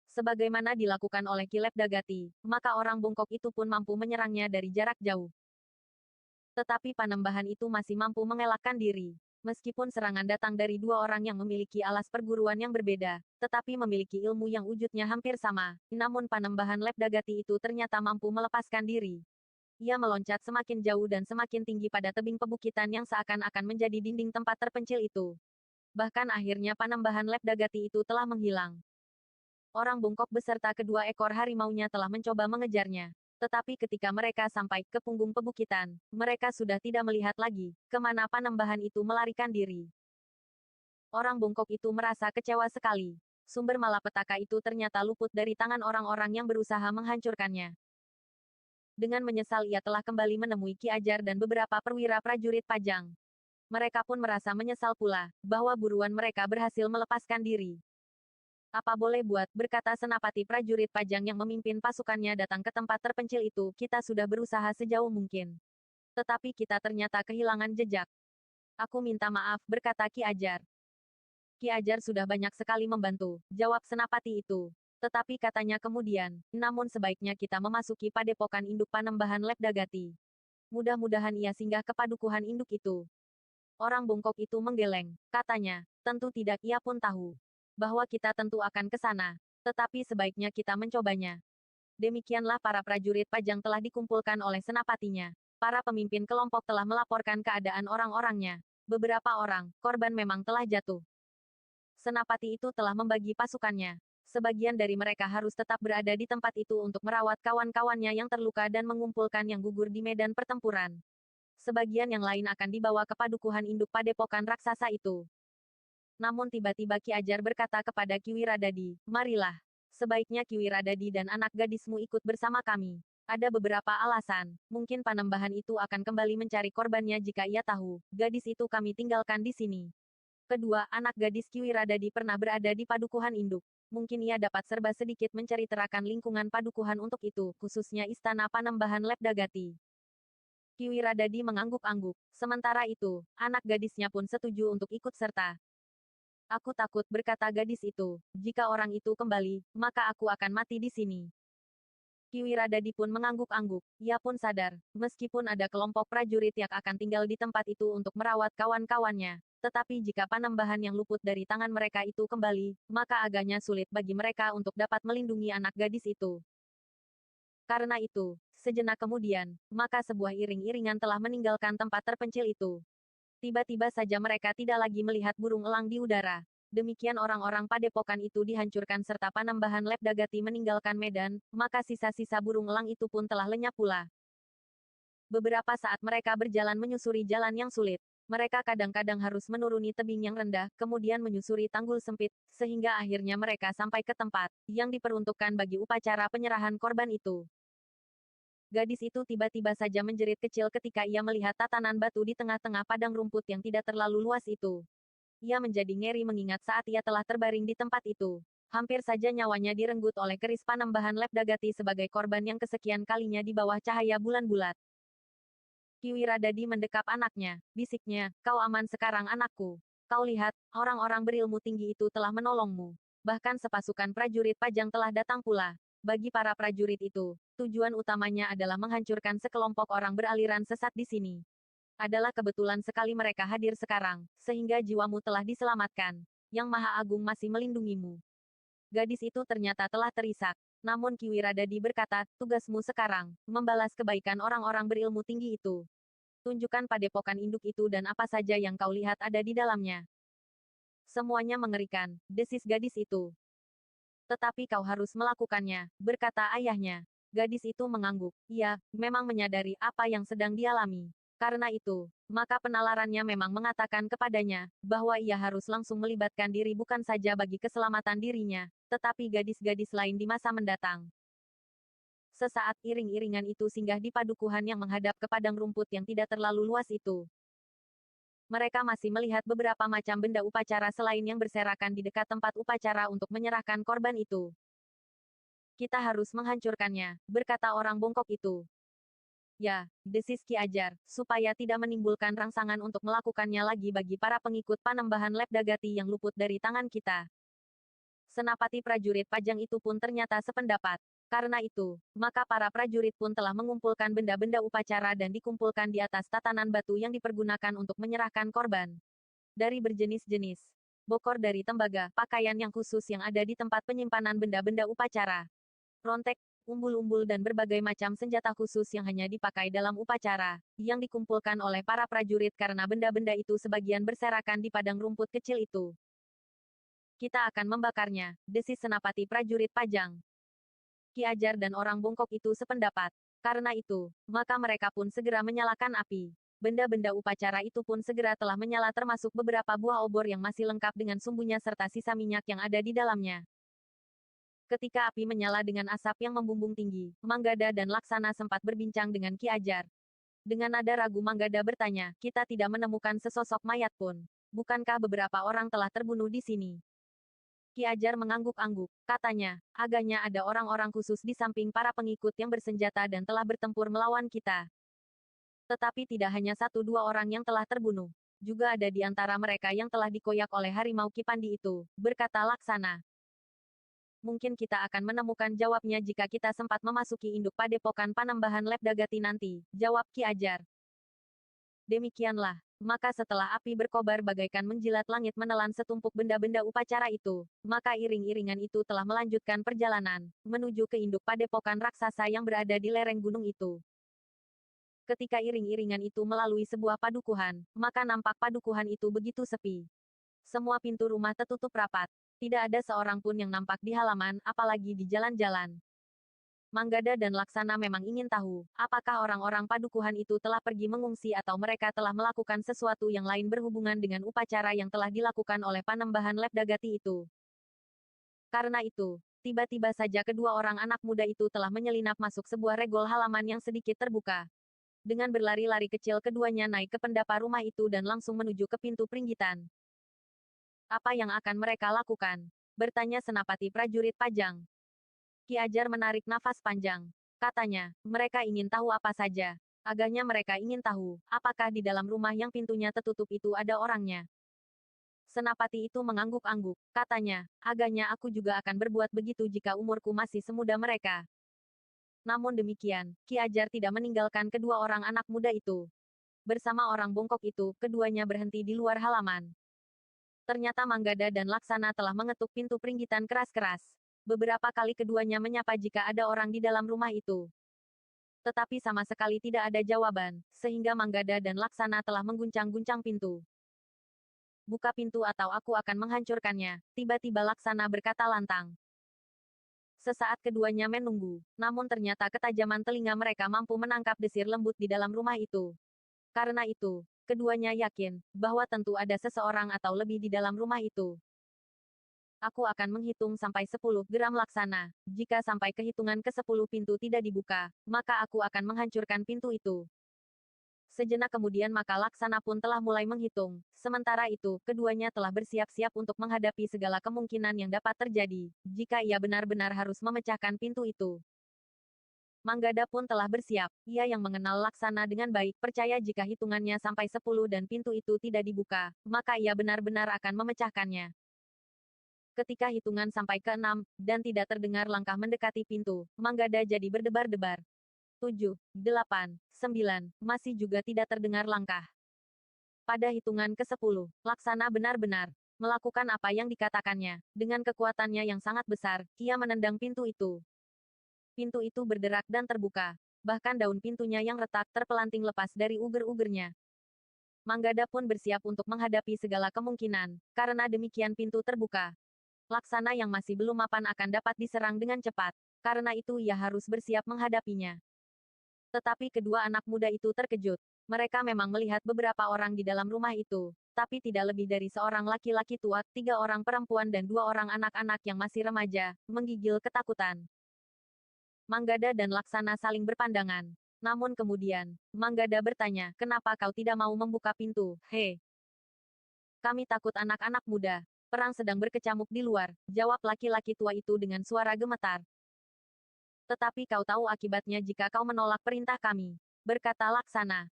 Sebagaimana dilakukan oleh Ki Lepdagati, maka orang bungkok itu pun mampu menyerangnya dari jarak jauh. Tetapi Panembahan itu masih mampu mengelakkan diri. Meskipun serangan datang dari dua orang yang memiliki alas perguruan yang berbeda, tetapi memiliki ilmu yang wujudnya hampir sama, namun Panembahan Lepdagati itu ternyata mampu melepaskan diri. Ia meloncat semakin jauh dan semakin tinggi pada tebing pebukitan yang seakan-akan menjadi dinding tempat terpencil itu. Bahkan akhirnya Panembahan Lepdagati itu telah menghilang. Orang bungkuk beserta kedua ekor harimaunya telah mencoba mengejarnya. Tetapi ketika mereka sampai ke punggung pebukitan, mereka sudah tidak melihat lagi kemana Panembahan itu melarikan diri. Orang bungkuk itu merasa kecewa sekali. Sumber malapetaka itu ternyata luput dari tangan orang-orang yang berusaha menghancurkannya. Dengan menyesal ia telah kembali menemui Ki Ajar dan beberapa perwira prajurit Pajang. Mereka pun merasa menyesal pula, bahwa buruan mereka berhasil melepaskan diri. Apa boleh buat, berkata senapati prajurit Pajang yang memimpin pasukannya datang ke tempat terpencil itu, kita sudah berusaha sejauh mungkin. Tetapi kita ternyata kehilangan jejak. Aku minta maaf, berkata Ki Ajar. Ki Ajar sudah banyak sekali membantu, jawab senapati itu. Tetapi katanya kemudian, namun sebaiknya kita memasuki padepokan induk Panembahan Lepdagati. Mudah-mudahan ia singgah ke padukuhan induk itu. Orang bungkuk itu menggeleng, katanya, tentu tidak, ia pun tahu bahwa kita tentu akan ke sana. Tetapi sebaiknya kita mencobanya. Demikianlah para prajurit Pajang telah dikumpulkan oleh senapatinya. Para pemimpin kelompok telah melaporkan keadaan orang-orangnya. Beberapa orang, korban memang telah jatuh. Senapati itu telah membagi pasukannya. Sebagian dari mereka harus tetap berada di tempat itu untuk merawat kawan-kawannya yang terluka dan mengumpulkan yang gugur di medan pertempuran. Sebagian yang lain akan dibawa ke padukuhan induk padepokan raksasa itu. Namun tiba-tiba Ki Ajar berkata kepada Ki Wiradadi, marilah. Sebaiknya Ki Wiradadi dan anak gadismu ikut bersama kami. Ada beberapa alasan. Mungkin Panembahan itu akan kembali mencari korbannya jika ia tahu gadis itu kami tinggalkan di sini. Kedua, anak gadis Ki Wiradadi pernah berada di padukuhan induk. Mungkin ia dapat serba sedikit menceritakan lingkungan padukuhan untuk itu, khususnya istana Panembahan Lepdagati. Ki Wiradadi mengangguk-angguk. Sementara itu, anak gadisnya pun setuju untuk ikut serta. Aku takut, berkata gadis itu. Jika orang itu kembali, maka aku akan mati di sini. Ki Wiradadi pun mengangguk-angguk. Ia pun sadar, meskipun ada kelompok prajurit yang akan tinggal di tempat itu untuk merawat kawan-kawannya. Tetapi jika Panembahan yang luput dari tangan mereka itu kembali, maka agaknya sulit bagi mereka untuk dapat melindungi anak gadis itu. Karena itu, sejenak kemudian, maka sebuah iring-iringan telah meninggalkan tempat terpencil itu. Tiba-tiba saja mereka tidak lagi melihat burung elang di udara. Demikian orang-orang padepokan itu dihancurkan serta Panembahan Lepdagati meninggalkan medan, maka sisa-sisa burung elang itu pun telah lenyap pula. Beberapa saat mereka berjalan menyusuri jalan yang sulit. Mereka kadang-kadang harus menuruni tebing yang rendah, kemudian menyusuri tanggul sempit, sehingga akhirnya mereka sampai ke tempat yang diperuntukkan bagi upacara penyerahan korban itu. Gadis itu tiba-tiba saja menjerit kecil ketika ia melihat tatanan batu di tengah-tengah padang rumput yang tidak terlalu luas itu. Ia menjadi ngeri mengingat saat ia telah terbaring di tempat itu. Hampir saja nyawanya direnggut oleh keris Panembahan Lepdagati sebagai korban yang kesekian kalinya di bawah cahaya bulan bulat. Ki Wiradadi mendekap anaknya, bisiknya, kau aman sekarang anakku. Kau lihat, orang-orang berilmu tinggi itu telah menolongmu. Bahkan sepasukan prajurit Pajang telah datang pula. Bagi para prajurit itu, tujuan utamanya adalah menghancurkan sekelompok orang beraliran sesat di sini. Adalah kebetulan sekali mereka hadir sekarang, sehingga jiwamu telah diselamatkan. Yang Maha Agung masih melindungimu. Gadis itu ternyata telah terisak. Namun Ki Wiradadi berkata, tugasmu sekarang, membalas kebaikan orang-orang berilmu tinggi itu. Tunjukkan padepokan induk itu dan apa saja yang kau lihat ada di dalamnya. Semuanya mengerikan, desis gadis itu. Tetapi kau harus melakukannya, berkata ayahnya. Gadis itu mengangguk. Ia memang menyadari apa yang sedang dialami. Karena itu, maka penalarannya memang mengatakan kepadanya, bahwa ia harus langsung melibatkan diri bukan saja bagi keselamatan dirinya, tetapi gadis-gadis lain di masa mendatang. Sesaat iring-iringan itu singgah di padukuhan yang menghadap ke padang rumput yang tidak terlalu luas itu. Mereka masih melihat beberapa macam benda upacara selain yang berserakan di dekat tempat upacara untuk menyerahkan korban itu. Kita harus menghancurkannya, berkata orang bongkok itu. Ya, desis Ki Ajar, supaya tidak menimbulkan rangsangan untuk melakukannya lagi bagi para pengikut Panembahan Lepdagati yang luput dari tangan kita. Senapati prajurit Pajang itu pun ternyata sependapat. Karena itu, maka para prajurit pun telah mengumpulkan benda-benda upacara dan dikumpulkan di atas tatanan batu yang dipergunakan untuk menyerahkan korban. Dari berjenis-jenis. Bokor dari tembaga, pakaian yang khusus yang ada di tempat penyimpanan benda-benda upacara. Rontek, umbul-umbul dan berbagai macam senjata khusus yang hanya dipakai dalam upacara, yang dikumpulkan oleh para prajurit karena benda-benda itu sebagian berserakan di padang rumput kecil itu. Kita akan membakarnya, desis senapati prajurit Pajang. Ki Ajar dan orang bongkok itu sependapat. Karena itu, maka mereka pun segera menyalakan api. Benda-benda upacara itu pun segera telah menyala termasuk beberapa buah obor yang masih lengkap dengan sumbunya serta sisa minyak yang ada di dalamnya. Ketika api menyala dengan asap yang membumbung tinggi, Manggada dan Laksana sempat berbincang dengan Ki Ajar. Dengan nada ragu Manggada bertanya, kita tidak menemukan sesosok mayat pun. Bukankah beberapa orang telah terbunuh di sini? Ki Ajar mengangguk-angguk. Katanya, agaknya ada orang-orang khusus di samping para pengikut yang bersenjata dan telah bertempur melawan kita. Tetapi tidak hanya satu dua orang yang telah terbunuh. Juga ada di antara mereka yang telah dikoyak oleh harimau Kipandi itu, berkata Laksana. Mungkin kita akan menemukan jawabnya jika kita sempat memasuki induk padepokan Panembahan Lepdagati nanti, jawab Ki Ajar. Demikianlah. Maka setelah api berkobar bagaikan menjilat langit menelan setumpuk benda-benda upacara itu, maka iring-iringan itu telah melanjutkan perjalanan, menuju ke induk padepokan raksasa yang berada di lereng gunung itu. Ketika iring-iringan itu melalui sebuah padukuhan, maka nampak padukuhan itu begitu sepi. Semua pintu rumah tertutup rapat. Tidak ada seorang pun yang nampak di halaman, apalagi di jalan-jalan. Manggada dan Laksana memang ingin tahu, apakah orang-orang padukuhan itu telah pergi mengungsi atau mereka telah melakukan sesuatu yang lain berhubungan dengan upacara yang telah dilakukan oleh Panembahan Lepdagati itu. Karena itu, tiba-tiba saja kedua orang anak muda itu telah menyelinap masuk sebuah regol halaman yang sedikit terbuka. Dengan berlari-lari kecil keduanya naik ke pendapa rumah itu dan langsung menuju ke pintu peringgitan. Apa yang akan mereka lakukan? Bertanya senapati prajurit Pajang. Ki Ajar menarik nafas panjang. Katanya, mereka ingin tahu apa saja. Agaknya mereka ingin tahu, apakah di dalam rumah yang pintunya tertutup itu ada orangnya. Senapati itu mengangguk-angguk. Katanya, agaknya aku juga akan berbuat begitu jika umurku masih semuda mereka. Namun demikian, Ki Ajar tidak meninggalkan kedua orang anak muda itu. Bersama orang bongkok itu, keduanya berhenti di luar halaman. Ternyata Manggada dan Laksana telah mengetuk pintu peringgitan keras-keras. Beberapa kali keduanya menyapa jika ada orang di dalam rumah itu. Tetapi sama sekali tidak ada jawaban, sehingga Manggada dan Laksana telah mengguncang-guncang pintu. Buka pintu atau aku akan menghancurkannya, tiba-tiba Laksana berkata lantang. Sesaat keduanya menunggu, namun ternyata ketajaman telinga mereka mampu menangkap desir lembut di dalam rumah itu. Karena itu, keduanya yakin bahwa tentu ada seseorang atau lebih di dalam rumah itu. Aku akan menghitung sampai 10, geram Laksana. Jika sampai kehitungan ke-10 pintu tidak dibuka, maka aku akan menghancurkan pintu itu. Sejenak kemudian maka Laksana pun telah mulai menghitung. Sementara itu, keduanya telah bersiap-siap untuk menghadapi segala kemungkinan yang dapat terjadi, jika ia benar-benar harus memecahkan pintu itu. Manggada pun telah bersiap. Ia yang mengenal Laksana dengan baik percaya jika hitungannya sampai 10 dan pintu itu tidak dibuka, maka ia benar-benar akan memecahkannya. Ketika hitungan sampai ke-6, dan tidak terdengar langkah mendekati pintu, Manggada jadi berdebar-debar. 7, 8, 9, masih juga tidak terdengar langkah. Pada hitungan ke-10, Laksana benar-benar melakukan apa yang dikatakannya. Dengan kekuatannya yang sangat besar, ia menendang pintu itu. Pintu itu berderak dan terbuka. Bahkan daun pintunya yang retak terpelanting lepas dari uger-ugernya. Manggada pun bersiap untuk menghadapi segala kemungkinan. Karena demikian pintu terbuka. Laksana yang masih belum mapan akan dapat diserang dengan cepat. Karena itu ia harus bersiap menghadapinya. Tetapi kedua anak muda itu terkejut. Mereka memang melihat beberapa orang di dalam rumah itu. Tapi tidak lebih dari seorang laki-laki tua, 3 orang perempuan dan 2 orang anak-anak yang masih remaja, menggigil ketakutan. Manggada dan Laksana saling berpandangan. Namun kemudian, Manggada bertanya, kenapa kau tidak mau membuka pintu, he? Kami takut anak-anak muda. Perang sedang berkecamuk di luar, jawab laki-laki tua itu dengan suara gemetar. Tetapi kau tahu akibatnya jika kau menolak perintah kami, berkata Laksana.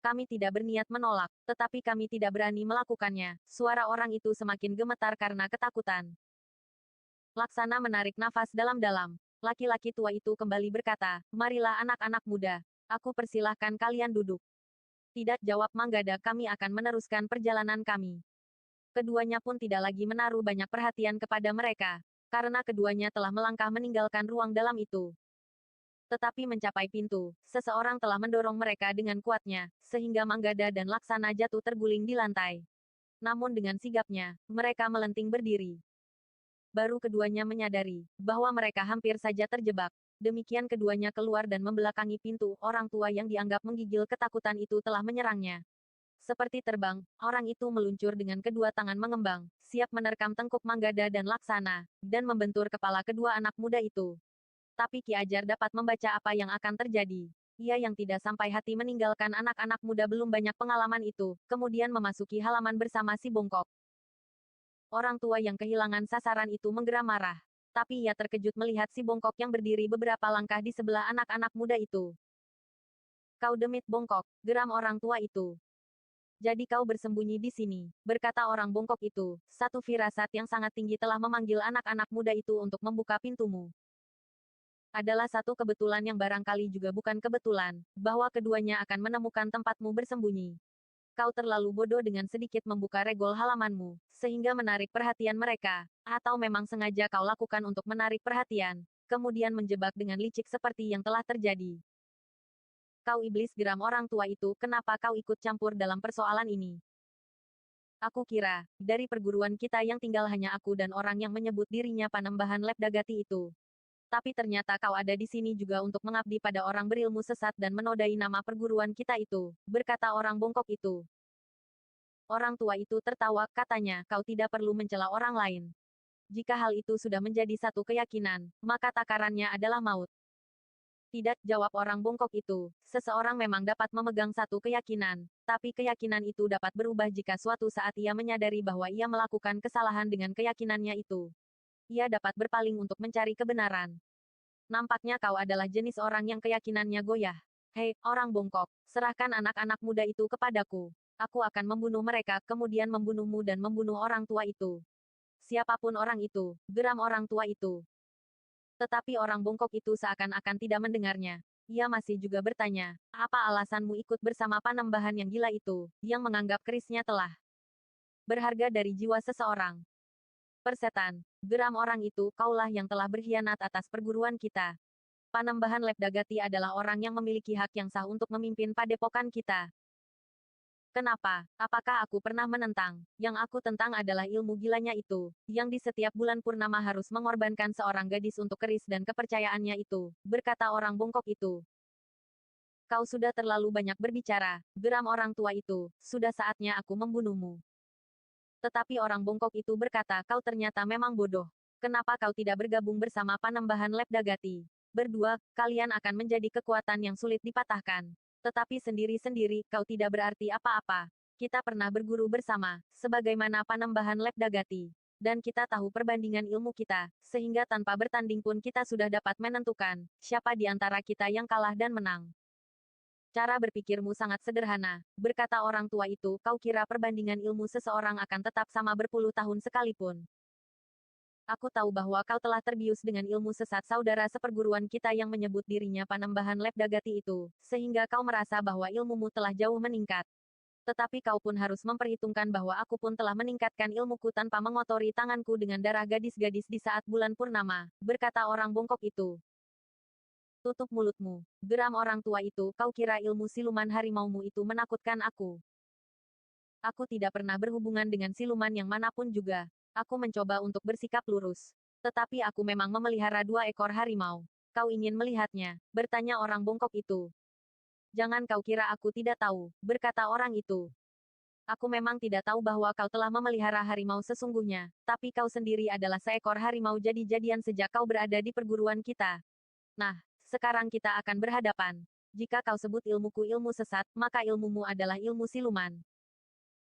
Kami tidak berniat menolak, tetapi kami tidak berani melakukannya. Suara orang itu semakin gemetar karena ketakutan. Laksana menarik nafas dalam-dalam. Laki-laki tua itu kembali berkata, marilah anak-anak muda. Aku persilahkan kalian duduk. Tidak, jawab Manggada, kami akan meneruskan perjalanan kami. Keduanya pun tidak lagi menaruh banyak perhatian kepada mereka. Karena keduanya telah melangkah meninggalkan ruang dalam itu. Tetapi mencapai pintu, seseorang telah mendorong mereka dengan kuatnya, sehingga Manggada dan Laksana jatuh terguling di lantai. Namun dengan sigapnya, mereka melenting berdiri. Baru keduanya menyadari bahwa mereka hampir saja terjebak. Demikian keduanya keluar dan membelakangi pintu. Orang tua yang dianggap menggigil ketakutan itu telah menyerangnya. Seperti terbang, orang itu meluncur dengan kedua tangan mengembang, siap menerkam tengkuk Manggada dan Laksana, dan membentur kepala kedua anak muda itu. Tapi Ki Ajar dapat membaca apa yang akan terjadi. Ia yang tidak sampai hati meninggalkan anak-anak muda belum banyak pengalaman itu, kemudian memasuki halaman bersama si bongkok. Orang tua yang kehilangan sasaran itu menggeram marah. Tapi ia terkejut melihat si bongkok yang berdiri beberapa langkah di sebelah anak-anak muda itu. Kau demit bongkok, geram orang tua itu. Jadi kau bersembunyi di sini, berkata orang bongkok itu. Satu firasat yang sangat tinggi telah memanggil anak-anak muda itu untuk membuka pintumu. Adalah satu kebetulan yang barangkali juga bukan kebetulan, bahwa keduanya akan menemukan tempatmu bersembunyi. Kau terlalu bodoh dengan sedikit membuka regol halamanmu, sehingga menarik perhatian mereka. Atau memang sengaja kau lakukan untuk menarik perhatian, kemudian menjebak dengan licik seperti yang telah terjadi. Kau iblis, geram orang tua itu, kenapa kau ikut campur dalam persoalan ini? Aku kira, dari perguruan kita yang tinggal hanya aku dan orang yang menyebut dirinya Panembahan Lepdagati itu. Tapi ternyata kau ada di sini juga untuk mengabdi pada orang berilmu sesat dan menodai nama perguruan kita itu, berkata orang bongkok itu. Orang tua itu tertawa, katanya, kau tidak perlu mencela orang lain. Jika hal itu sudah menjadi satu keyakinan, maka takarannya adalah maut. Tidak, jawab orang bongkok itu. Seseorang memang dapat memegang satu keyakinan, tapi keyakinan itu dapat berubah jika suatu saat ia menyadari bahwa ia melakukan kesalahan dengan keyakinannya itu. Ia dapat berpaling untuk mencari kebenaran. Nampaknya kau adalah jenis orang yang keyakinannya goyah. Hei, orang bongkok, serahkan anak-anak muda itu kepadaku. Aku akan membunuh mereka, kemudian membunuhmu dan membunuh orang tua itu. Siapapun orang itu, geram orang tua itu. Tetapi orang bongkok itu seakan-akan tidak mendengarnya. Ia masih juga bertanya, apa alasanmu ikut bersama Panembahan yang gila itu, yang menganggap kerisnya telah berharga dari jiwa seseorang? Persetan, geram orang itu, kaulah yang telah berkhianat atas perguruan kita. Panembahan Lepdagati adalah orang yang memiliki hak yang sah untuk memimpin padepokan kita. Kenapa? Apakah aku pernah menentang? Yang aku tentang adalah ilmu gilanya itu, yang di setiap bulan purnama harus mengorbankan seorang gadis untuk keris dan kepercayaannya itu, berkata orang bongkok itu. Kau sudah terlalu banyak berbicara, geram orang tua itu, sudah saatnya aku membunuhmu. Tetapi orang bongkok itu berkata, kau ternyata memang bodoh. Kenapa kau tidak bergabung bersama Panembahan Lepdagati? Berdua, kalian akan menjadi kekuatan yang sulit dipatahkan. Tetapi sendiri-sendiri, kau tidak berarti apa-apa. Kita pernah berguru bersama, sebagaimana Panembahan Lepdagati. Dan kita tahu perbandingan ilmu kita, sehingga tanpa bertanding pun kita sudah dapat menentukan, siapa di antara kita yang kalah dan menang. Cara berpikirmu sangat sederhana, berkata orang tua itu, kau kira perbandingan ilmu seseorang akan tetap sama berpuluh tahun sekalipun. Aku tahu bahwa kau telah terbius dengan ilmu sesat saudara seperguruan kita yang menyebut dirinya Panembahan Lepdagati itu, sehingga kau merasa bahwa ilmumu telah jauh meningkat. Tetapi kau pun harus memperhitungkan bahwa aku pun telah meningkatkan ilmuku tanpa mengotori tanganku dengan darah gadis-gadis di saat bulan purnama, berkata orang bongkok itu. Tutup mulutmu, geram orang tua itu, kau kira ilmu siluman harimaumu itu menakutkan aku? Aku tidak pernah berhubungan dengan siluman yang manapun juga. Aku mencoba untuk bersikap lurus. Tetapi aku memang memelihara 2 ekor harimau. Kau ingin melihatnya? Bertanya orang bongkok itu. Jangan kau kira aku tidak tahu, berkata orang itu. Aku memang tidak tahu bahwa kau telah memelihara harimau sesungguhnya, tapi kau sendiri adalah seekor harimau jadi-jadian sejak kau berada di perguruan kita. Nah, sekarang kita akan berhadapan. Jika kau sebut ilmuku ilmu sesat, maka ilmumu adalah ilmu siluman.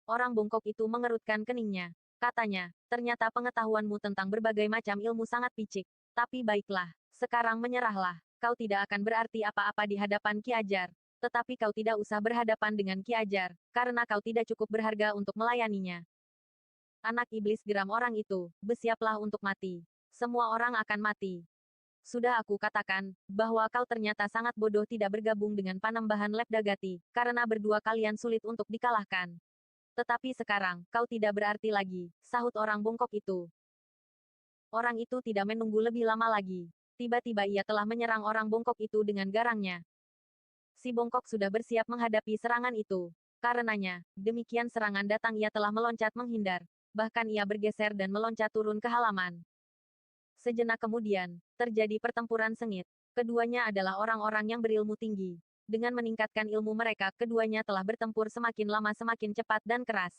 Orang bongkok itu mengerutkan keningnya. Katanya, ternyata pengetahuanmu tentang berbagai macam ilmu sangat picik. Tapi baiklah, sekarang menyerahlah. Kau tidak akan berarti apa-apa di hadapan Ki Ajar. Tetapi kau tidak usah berhadapan dengan Ki Ajar, karena kau tidak cukup berharga untuk melayaninya. Anak iblis, geram orang itu, bersiaplah untuk mati. Semua orang akan mati. Sudah aku katakan, bahwa kau ternyata sangat bodoh tidak bergabung dengan Panembahan Lepdagati, karena berdua kalian sulit untuk dikalahkan. Tetapi sekarang, kau tidak berarti lagi, sahut orang bongkok itu. Orang itu tidak menunggu lebih lama lagi. Tiba-tiba ia telah menyerang orang bongkok itu dengan garangnya. Si bongkok sudah bersiap menghadapi serangan itu. Karenanya, demikian serangan datang ia telah meloncat menghindar. Bahkan ia bergeser dan meloncat turun ke halaman. Sejenak kemudian, terjadi pertempuran sengit. Keduanya adalah orang-orang yang berilmu tinggi. Dengan meningkatkan ilmu mereka, keduanya telah bertempur semakin lama semakin cepat dan keras.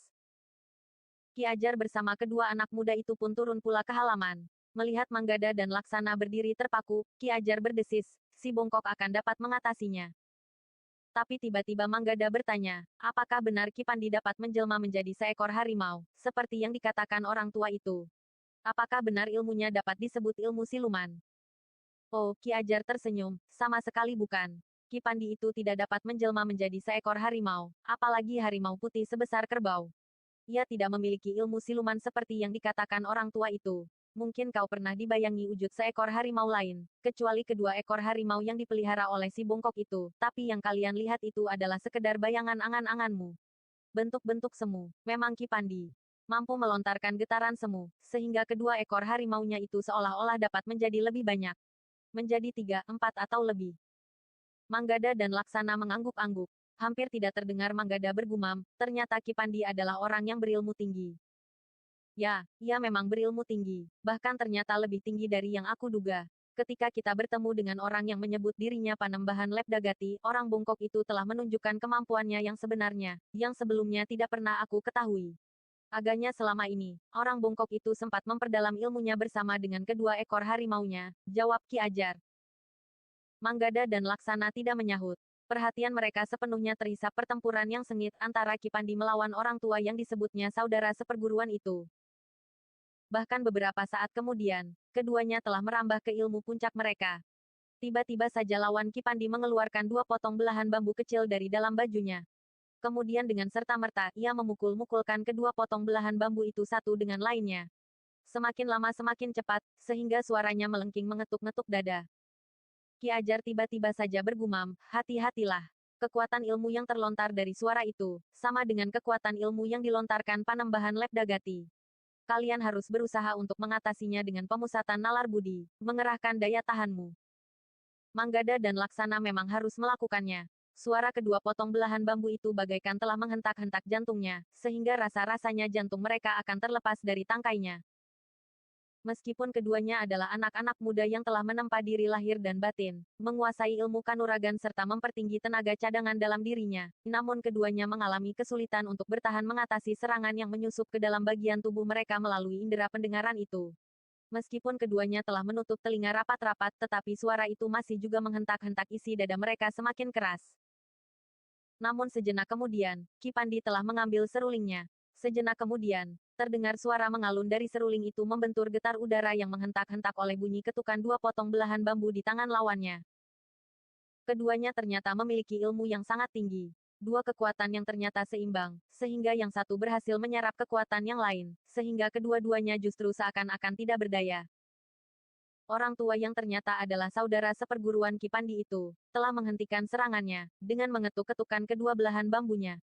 Ki Ajar bersama kedua anak muda itu pun turun pula ke halaman. Melihat Manggada dan Laksana berdiri terpaku, Ki Ajar berdesis, si bongkok akan dapat mengatasinya. Tapi tiba-tiba Manggada bertanya, apakah benar Ki Pandi dapat menjelma menjadi seekor harimau, seperti yang dikatakan orang tua itu? Apakah benar ilmunya dapat disebut ilmu siluman? Oh, Ki Ajar tersenyum, sama sekali bukan. Ki Pandi itu tidak dapat menjelma menjadi seekor harimau, apalagi harimau putih sebesar kerbau. Ia tidak memiliki ilmu siluman seperti yang dikatakan orang tua itu. Mungkin kau pernah dibayangi wujud seekor harimau lain, kecuali kedua ekor harimau yang dipelihara oleh si bongkok itu, tapi yang kalian lihat itu adalah sekedar bayangan angan-anganmu. Bentuk-bentuk semu, memang Ki Pandi mampu melontarkan getaran semu, sehingga kedua ekor harimaunya itu seolah-olah dapat menjadi lebih banyak. Menjadi 3, 4 atau lebih. Manggada dan Laksana mengangguk-angguk. Hampir tidak terdengar Manggada bergumam, ternyata Ki Pandi adalah orang yang berilmu tinggi. Ya, ia memang berilmu tinggi, bahkan ternyata lebih tinggi dari yang aku duga. Ketika kita bertemu dengan orang yang menyebut dirinya Panembahan Lepdagati, orang bongkok itu telah menunjukkan kemampuannya yang sebenarnya, yang sebelumnya tidak pernah aku ketahui. Agaknya selama ini, orang bongkok itu sempat memperdalam ilmunya bersama dengan kedua ekor harimaunya, jawab Ki Ajar. Manggada dan Laksana tidak menyahut. Perhatian mereka sepenuhnya terhisap pertempuran yang sengit antara Ki Pandi melawan orang tua yang disebutnya saudara seperguruan itu. Bahkan beberapa saat kemudian, keduanya telah merambah ke ilmu puncak mereka. Tiba-tiba saja lawan Ki Pandi mengeluarkan 2 potong belahan bambu kecil dari dalam bajunya. Kemudian dengan serta-merta, ia memukul-mukulkan kedua potong belahan bambu itu satu dengan lainnya. Semakin lama semakin cepat, sehingga suaranya melengking mengetuk-ngetuk dada. Ki Ajar tiba-tiba saja bergumam, hati-hatilah. Kekuatan ilmu yang terlontar dari suara itu, sama dengan kekuatan ilmu yang dilontarkan Panembahan Lepdagati. Kalian harus berusaha untuk mengatasinya dengan pemusatan nalar budi, mengerahkan daya tahanmu. Manggada dan Laksana memang harus melakukannya. Suara kedua potong belahan bambu itu bagaikan telah menghentak-hentak jantungnya, sehingga rasa-rasanya jantung mereka akan terlepas dari tangkainya. Meskipun keduanya adalah anak-anak muda yang telah menempa diri lahir dan batin, menguasai ilmu kanuragan serta mempertinggi tenaga cadangan dalam dirinya, namun keduanya mengalami kesulitan untuk bertahan mengatasi serangan yang menyusup ke dalam bagian tubuh mereka melalui indera pendengaran itu. Meskipun keduanya telah menutup telinga rapat-rapat, tetapi suara itu masih juga menghentak-hentak isi dada mereka semakin keras. Namun sejenak kemudian, Ki Pandi telah mengambil serulingnya. Sejenak kemudian, terdengar suara mengalun dari seruling itu membentur getar udara yang menghentak-hentak oleh bunyi ketukan 2 potong belahan bambu di tangan lawannya. Keduanya ternyata memiliki ilmu yang sangat tinggi. 2 kekuatan yang ternyata seimbang, sehingga yang satu berhasil menyerap kekuatan yang lain, sehingga kedua-duanya justru seakan-akan tidak berdaya. Orang tua yang ternyata adalah saudara seperguruan Ki Pandi itu, telah menghentikan serangannya, dengan mengetuk-ketukan kedua belahan bambunya.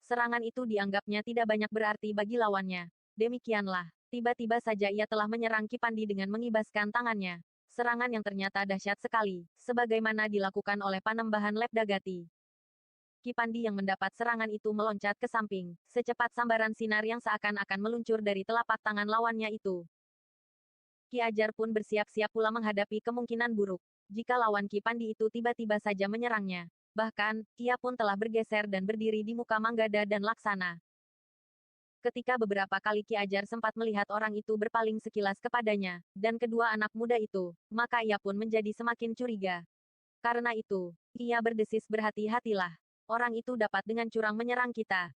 Serangan itu dianggapnya tidak banyak berarti bagi lawannya. Demikianlah, tiba-tiba saja ia telah menyerang Ki Pandi dengan mengibaskan tangannya. Serangan yang ternyata dahsyat sekali, sebagaimana dilakukan oleh Panembahan Lepdagati. Ki Pandi yang mendapat serangan itu meloncat ke samping, secepat sambaran sinar yang seakan-akan meluncur dari telapak tangan lawannya itu. Ki Ajar pun bersiap-siap pula menghadapi kemungkinan buruk, jika lawan Ki Pandi itu tiba-tiba saja menyerangnya. Bahkan, ia pun telah bergeser dan berdiri di muka Manggada dan Laksana. Ketika beberapa kali Ki Ajar sempat melihat orang itu berpaling sekilas kepadanya, dan kedua anak muda itu, maka ia pun menjadi semakin curiga. Karena itu, ia berdesis berhati-hatilah. Orang itu dapat dengan curang menyerang kita.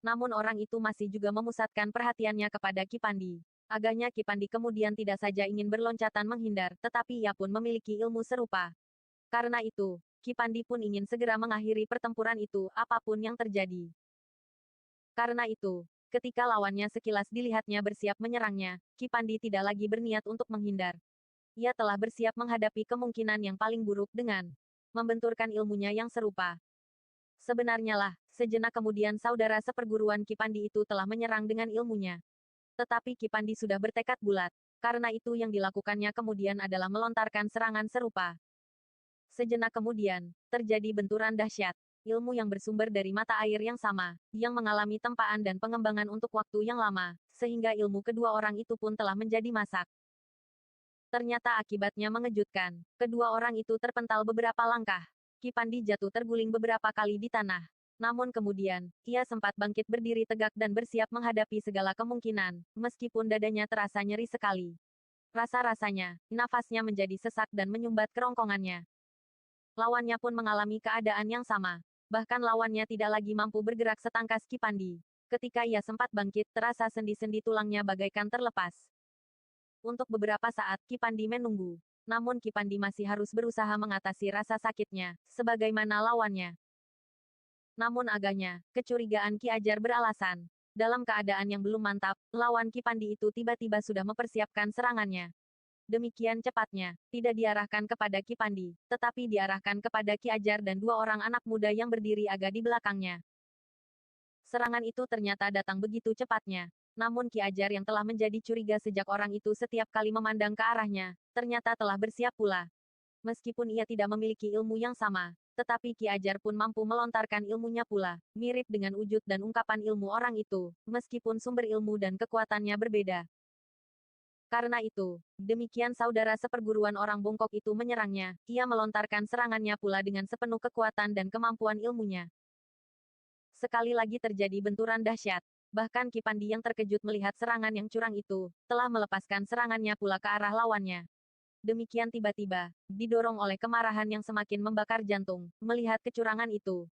Namun orang itu masih juga memusatkan perhatiannya kepada Ki Pandi. Agaknya Ki Pandi kemudian tidak saja ingin berloncatan menghindar, tetapi ia pun memiliki ilmu serupa. Karena itu, Ki Pandi pun ingin segera mengakhiri pertempuran itu, apapun yang terjadi. Karena itu, ketika lawannya sekilas dilihatnya bersiap menyerangnya, Ki Pandi tidak lagi berniat untuk menghindar. Ia telah bersiap menghadapi kemungkinan yang paling buruk dengan membenturkan ilmunya yang serupa. Sebenarnya lah, sejenak kemudian saudara seperguruan Ki Pandi itu telah menyerang dengan ilmunya. Tetapi Ki Pandi sudah bertekad bulat. Karena itu yang dilakukannya kemudian adalah melontarkan serangan serupa. Sejenak kemudian, terjadi benturan dahsyat. Ilmu yang bersumber dari mata air yang sama, yang mengalami tempaan dan pengembangan untuk waktu yang lama, sehingga ilmu kedua orang itu pun telah menjadi masak. Ternyata akibatnya mengejutkan. Kedua orang itu terpental beberapa langkah. Ki Pandi jatuh terguling beberapa kali di tanah. Namun kemudian, ia sempat bangkit berdiri tegak dan bersiap menghadapi segala kemungkinan, meskipun dadanya terasa nyeri sekali. Rasa-rasanya, nafasnya menjadi sesak dan menyumbat kerongkongannya. Lawannya pun mengalami keadaan yang sama. Bahkan lawannya tidak lagi mampu bergerak setangkas Ki Pandi. Ketika ia sempat bangkit, terasa sendi-sendi tulangnya bagaikan terlepas. Untuk beberapa saat, Ki Pandi menunggu. Namun Ki Pandi masih harus berusaha mengatasi rasa sakitnya, sebagaimana lawannya. Namun agaknya, kecurigaan Ki Ajar beralasan. Dalam keadaan yang belum mantap, lawan Ki Pandi itu tiba-tiba sudah mempersiapkan serangannya. Demikian cepatnya, tidak diarahkan kepada Ki Pandi, tetapi diarahkan kepada Ki Ajar dan dua orang anak muda yang berdiri agak di belakangnya. Serangan itu ternyata datang begitu cepatnya. Namun Ki Ajar yang telah menjadi curiga sejak orang itu setiap kali memandang ke arahnya, ternyata telah bersiap pula. Meskipun ia tidak memiliki ilmu yang sama, tetapi Ki Ajar pun mampu melontarkan ilmunya pula, mirip dengan wujud dan ungkapan ilmu orang itu, meskipun sumber ilmu dan kekuatannya berbeda. Karena itu, demikian saudara seperguruan orang bongkok itu menyerangnya, ia melontarkan serangannya pula dengan sepenuh kekuatan dan kemampuan ilmunya. Sekali lagi terjadi benturan dahsyat. Bahkan Ki Pandi yang terkejut melihat serangan yang curang itu, telah melepaskan serangannya pula ke arah lawannya. Demikian tiba-tiba, didorong oleh kemarahan yang semakin membakar jantung, melihat kecurangan itu.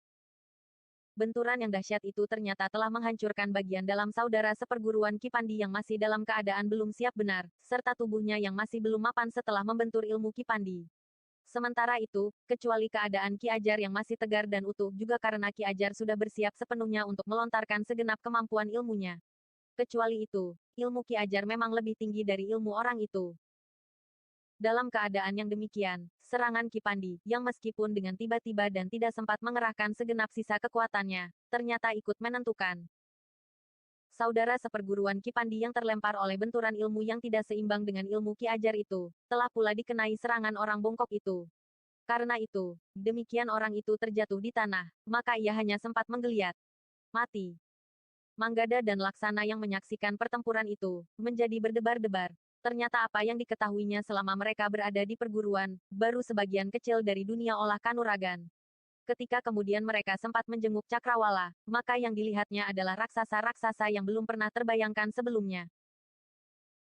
Benturan yang dahsyat itu ternyata telah menghancurkan bagian dalam saudara seperguruan Ki Pandi yang masih dalam keadaan belum siap benar, serta tubuhnya yang masih belum mapan setelah membentur ilmu Ki Pandi. Sementara itu, kecuali keadaan Ki Ajar yang masih tegar dan utuh juga karena Ki Ajar sudah bersiap sepenuhnya untuk melontarkan segenap kemampuan ilmunya. Kecuali itu, ilmu Ki Ajar memang lebih tinggi dari ilmu orang itu. Dalam keadaan yang demikian, serangan Ki Pandi, yang meskipun dengan tiba-tiba dan tidak sempat mengerahkan segenap sisa kekuatannya, ternyata ikut menentukan. Saudara seperguruan Ki Pandi yang terlempar oleh benturan ilmu yang tidak seimbang dengan ilmu Ki Ajar itu, telah pula dikenai serangan orang bongkok itu. Karena itu, demikian orang itu terjatuh di tanah, maka ia hanya sempat menggeliat. Mati. Manggada dan Laksana yang menyaksikan pertempuran itu, menjadi berdebar-debar. Ternyata apa yang diketahuinya selama mereka berada di perguruan, baru sebagian kecil dari dunia olah kanuragan. Ketika kemudian mereka sempat menjenguk Cakrawala, maka yang dilihatnya adalah raksasa-raksasa yang belum pernah terbayangkan sebelumnya.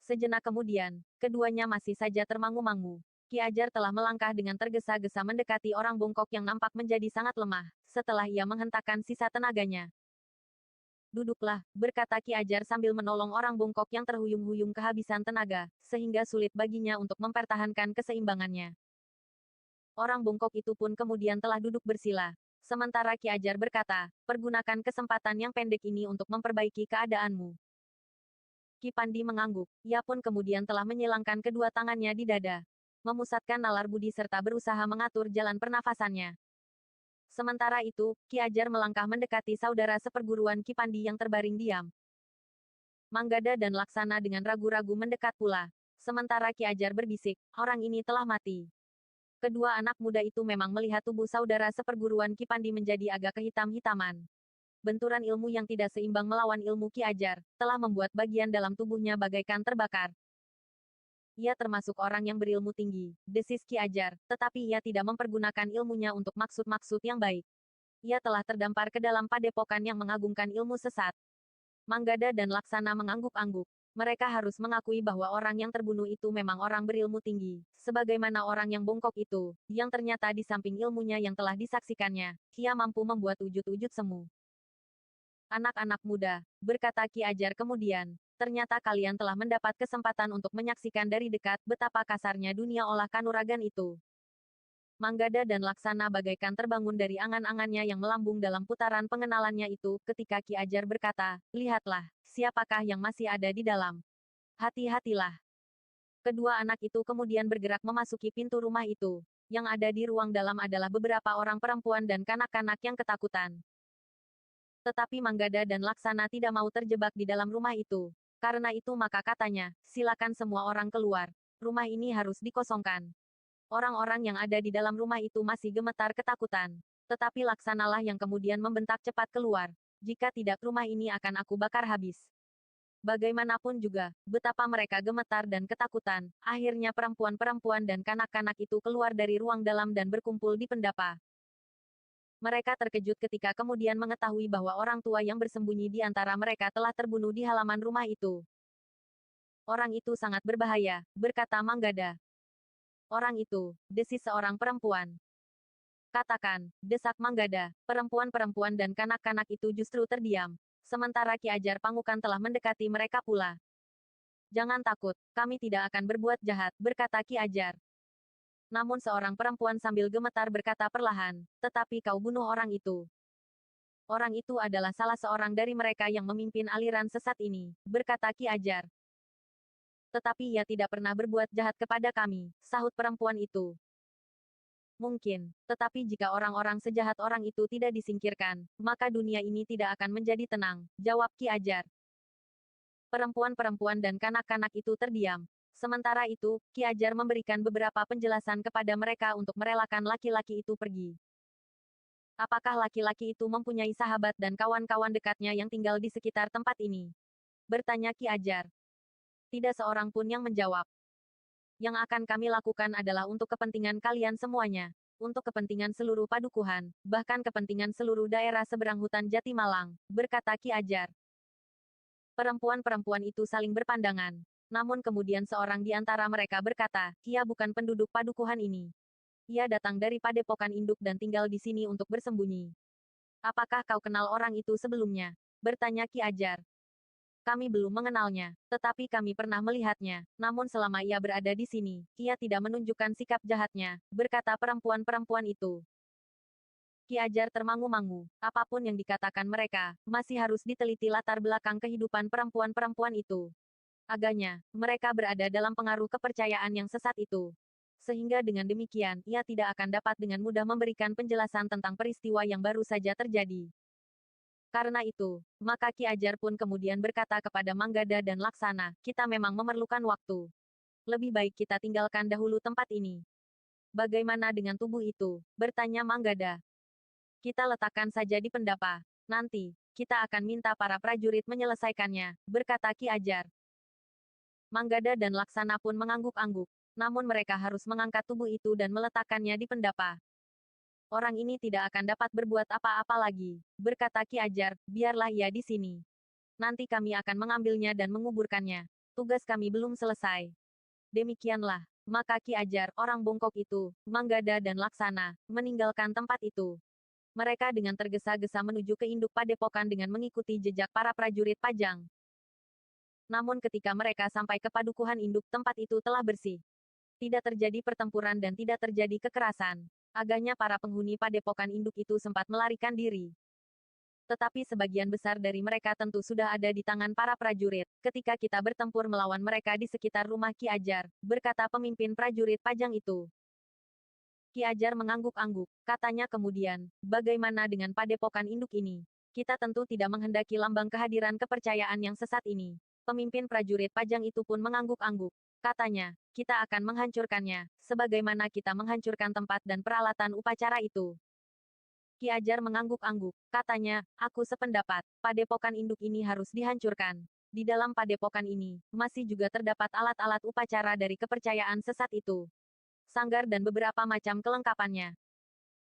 Sejenak kemudian, keduanya masih saja termangu-mangu. Ki Ajar telah melangkah dengan tergesa-gesa mendekati orang bongkok yang nampak menjadi sangat lemah, setelah ia menghentakkan sisa tenaganya. Duduklah, berkata Ki Ajar sambil menolong orang bongkok yang terhuyung-huyung kehabisan tenaga, sehingga sulit baginya untuk mempertahankan keseimbangannya. Orang bongkok itu pun kemudian telah duduk bersila. Sementara Ki Ajar berkata, pergunakan kesempatan yang pendek ini untuk memperbaiki keadaanmu. Ki Pandi mengangguk, ia pun kemudian telah menyilangkan kedua tangannya di dada. Memusatkan nalar budi serta berusaha mengatur jalan pernafasannya. Sementara itu, Ki Ajar melangkah mendekati saudara seperguruan Ki Pandi yang terbaring diam. Manggada dan Laksana dengan ragu-ragu mendekat pula. Sementara Ki Ajar berbisik, orang ini telah mati. Kedua anak muda itu memang melihat tubuh saudara seperguruan Ki Pandi menjadi agak kehitam-hitaman. Benturan ilmu yang tidak seimbang melawan ilmu Ki Ajar, telah membuat bagian dalam tubuhnya bagaikan terbakar. Ia termasuk orang yang berilmu tinggi, desis Ki Ajar, tetapi ia tidak mempergunakan ilmunya untuk maksud-maksud yang baik. Ia telah terdampar ke dalam padepokan yang mengagungkan ilmu sesat. Manggada dan Laksana mengangguk-angguk. Mereka harus mengakui bahwa orang yang terbunuh itu memang orang berilmu tinggi, sebagaimana orang yang bongkok itu, yang ternyata di samping ilmunya yang telah disaksikannya, ia mampu membuat wujud-wujud semu. Anak-anak muda, berkata Ki Ajar kemudian, ternyata kalian telah mendapat kesempatan untuk menyaksikan dari dekat betapa kasarnya dunia olah kanuragan itu. Manggada dan Laksana bagaikan terbangun dari angan-angannya yang melambung dalam putaran pengenalannya itu, ketika Ki Ajar berkata, lihatlah, siapakah yang masih ada di dalam. Hati-hatilah. Kedua anak itu kemudian bergerak memasuki pintu rumah itu. Yang ada di ruang dalam adalah beberapa orang perempuan dan kanak-kanak yang ketakutan. Tetapi Manggada dan Laksana tidak mau terjebak di dalam rumah itu. Karena itu maka katanya, silakan semua orang keluar. Rumah ini harus dikosongkan. Orang-orang yang ada di dalam rumah itu masih gemetar ketakutan. Tetapi Laksanalah yang kemudian membentak cepat keluar. Jika tidak rumah ini akan aku bakar habis. Bagaimanapun juga, betapa mereka gemetar dan ketakutan, akhirnya perempuan-perempuan dan kanak-kanak itu keluar dari ruang dalam dan berkumpul di pendapa. Mereka terkejut ketika kemudian mengetahui bahwa orang tua yang bersembunyi di antara mereka telah terbunuh di halaman rumah itu. Orang itu sangat berbahaya, berkata Manggada. Orang itu, desis seorang perempuan. Katakan, desak Manggada, perempuan-perempuan dan kanak-kanak itu justru terdiam. Sementara Ki Ajar Pangukan telah mendekati mereka pula. Jangan takut, kami tidak akan berbuat jahat, berkata Ki Ajar. Namun seorang perempuan sambil gemetar berkata perlahan, tetapi kau bunuh orang itu. Orang itu adalah salah seorang dari mereka yang memimpin aliran sesat ini, berkata Ki Ajar. Tetapi ia tidak pernah berbuat jahat kepada kami, sahut perempuan itu. Mungkin, tetapi jika orang-orang sejahat orang itu tidak disingkirkan, maka dunia ini tidak akan menjadi tenang, jawab Ki Ajar. Perempuan-perempuan dan kanak-kanak itu terdiam. Sementara itu, Ki Ajar memberikan beberapa penjelasan kepada mereka untuk merelakan laki-laki itu pergi. Apakah laki-laki itu mempunyai sahabat dan kawan-kawan dekatnya yang tinggal di sekitar tempat ini? Bertanya Ki Ajar. Tidak seorang pun yang menjawab. Yang akan kami lakukan adalah untuk kepentingan kalian semuanya. Untuk kepentingan seluruh padukuhan, bahkan kepentingan seluruh daerah seberang hutan Jati Malang, berkata Ki Ajar. Perempuan-perempuan itu saling berpandangan. Namun kemudian seorang di antara mereka berkata, ia bukan penduduk padukuhan ini. Ia datang dari padepokan induk dan tinggal di sini untuk bersembunyi. Apakah kau kenal orang itu sebelumnya? Bertanya Ki Ajar. Kami belum mengenalnya, tetapi kami pernah melihatnya. Namun selama ia berada di sini, ia tidak menunjukkan sikap jahatnya, berkata perempuan-perempuan itu. Ki Ajar termangu-mangu. Apapun yang dikatakan mereka, masih harus diteliti latar belakang kehidupan perempuan-perempuan itu. Agaknya, mereka berada dalam pengaruh kepercayaan yang sesat itu. Sehingga dengan demikian, ia tidak akan dapat dengan mudah memberikan penjelasan tentang peristiwa yang baru saja terjadi. Karena itu, maka Ki Ajar pun kemudian berkata kepada Manggada dan Laksana, kita memang memerlukan waktu. Lebih baik kita tinggalkan dahulu tempat ini. Bagaimana dengan tubuh itu? Bertanya Manggada. Kita letakkan saja di pendapa. Nanti, kita akan minta para prajurit menyelesaikannya, berkata Ki Ajar. Manggada dan Laksana pun mengangguk-angguk. Namun mereka harus mengangkat tubuh itu dan meletakkannya di pendapa. Orang ini tidak akan dapat berbuat apa-apa lagi, berkata Ki Ajar, biarlah ia di sini. Nanti kami akan mengambilnya dan menguburkannya. Tugas kami belum selesai. Demikianlah, maka Ki Ajar, orang bongkok itu, Manggada dan Laksana, meninggalkan tempat itu. Mereka dengan tergesa-gesa menuju ke induk padepokan dengan mengikuti jejak para prajurit Pajang. Namun ketika mereka sampai ke padukuhan induk, tempat itu telah bersih. Tidak terjadi pertempuran dan tidak terjadi kekerasan. Agaknya para penghuni padepokan induk itu sempat melarikan diri. Tetapi sebagian besar dari mereka tentu sudah ada di tangan para prajurit, ketika kita bertempur melawan mereka di sekitar rumah Ki Ajar, berkata pemimpin prajurit Pajang itu. Ki Ajar mengangguk-angguk, katanya kemudian, bagaimana dengan padepokan induk ini? Kita tentu tidak menghendaki lambang kehadiran kepercayaan yang sesat ini. Pemimpin prajurit Pajang itu pun mengangguk-angguk. Katanya, kita akan menghancurkannya, sebagaimana kita menghancurkan tempat dan peralatan upacara itu. Ki Ajar mengangguk-angguk. Katanya, aku sependapat, padepokan induk ini harus dihancurkan. Di dalam padepokan ini, masih juga terdapat alat-alat upacara dari kepercayaan sesat itu. Sanggar dan beberapa macam kelengkapannya.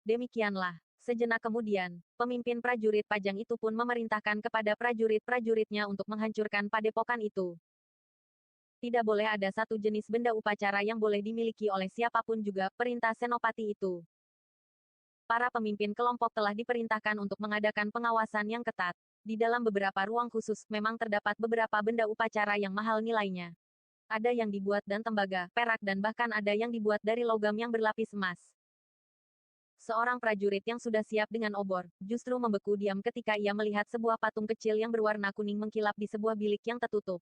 Demikianlah, sejenak kemudian, pemimpin prajurit Pajang itu pun memerintahkan kepada prajurit-prajuritnya untuk menghancurkan padepokan itu. Tidak boleh ada satu jenis benda upacara yang boleh dimiliki oleh siapapun juga, perintah Senopati itu. Para pemimpin kelompok telah diperintahkan untuk mengadakan pengawasan yang ketat. Di dalam beberapa ruang khusus, memang terdapat beberapa benda upacara yang mahal nilainya. Ada yang dibuat dan tembaga, perak dan bahkan ada yang dibuat dari logam yang berlapis emas. Seorang prajurit yang sudah siap dengan obor, justru membeku diam ketika ia melihat sebuah patung kecil yang berwarna kuning mengkilap di sebuah bilik yang tertutup.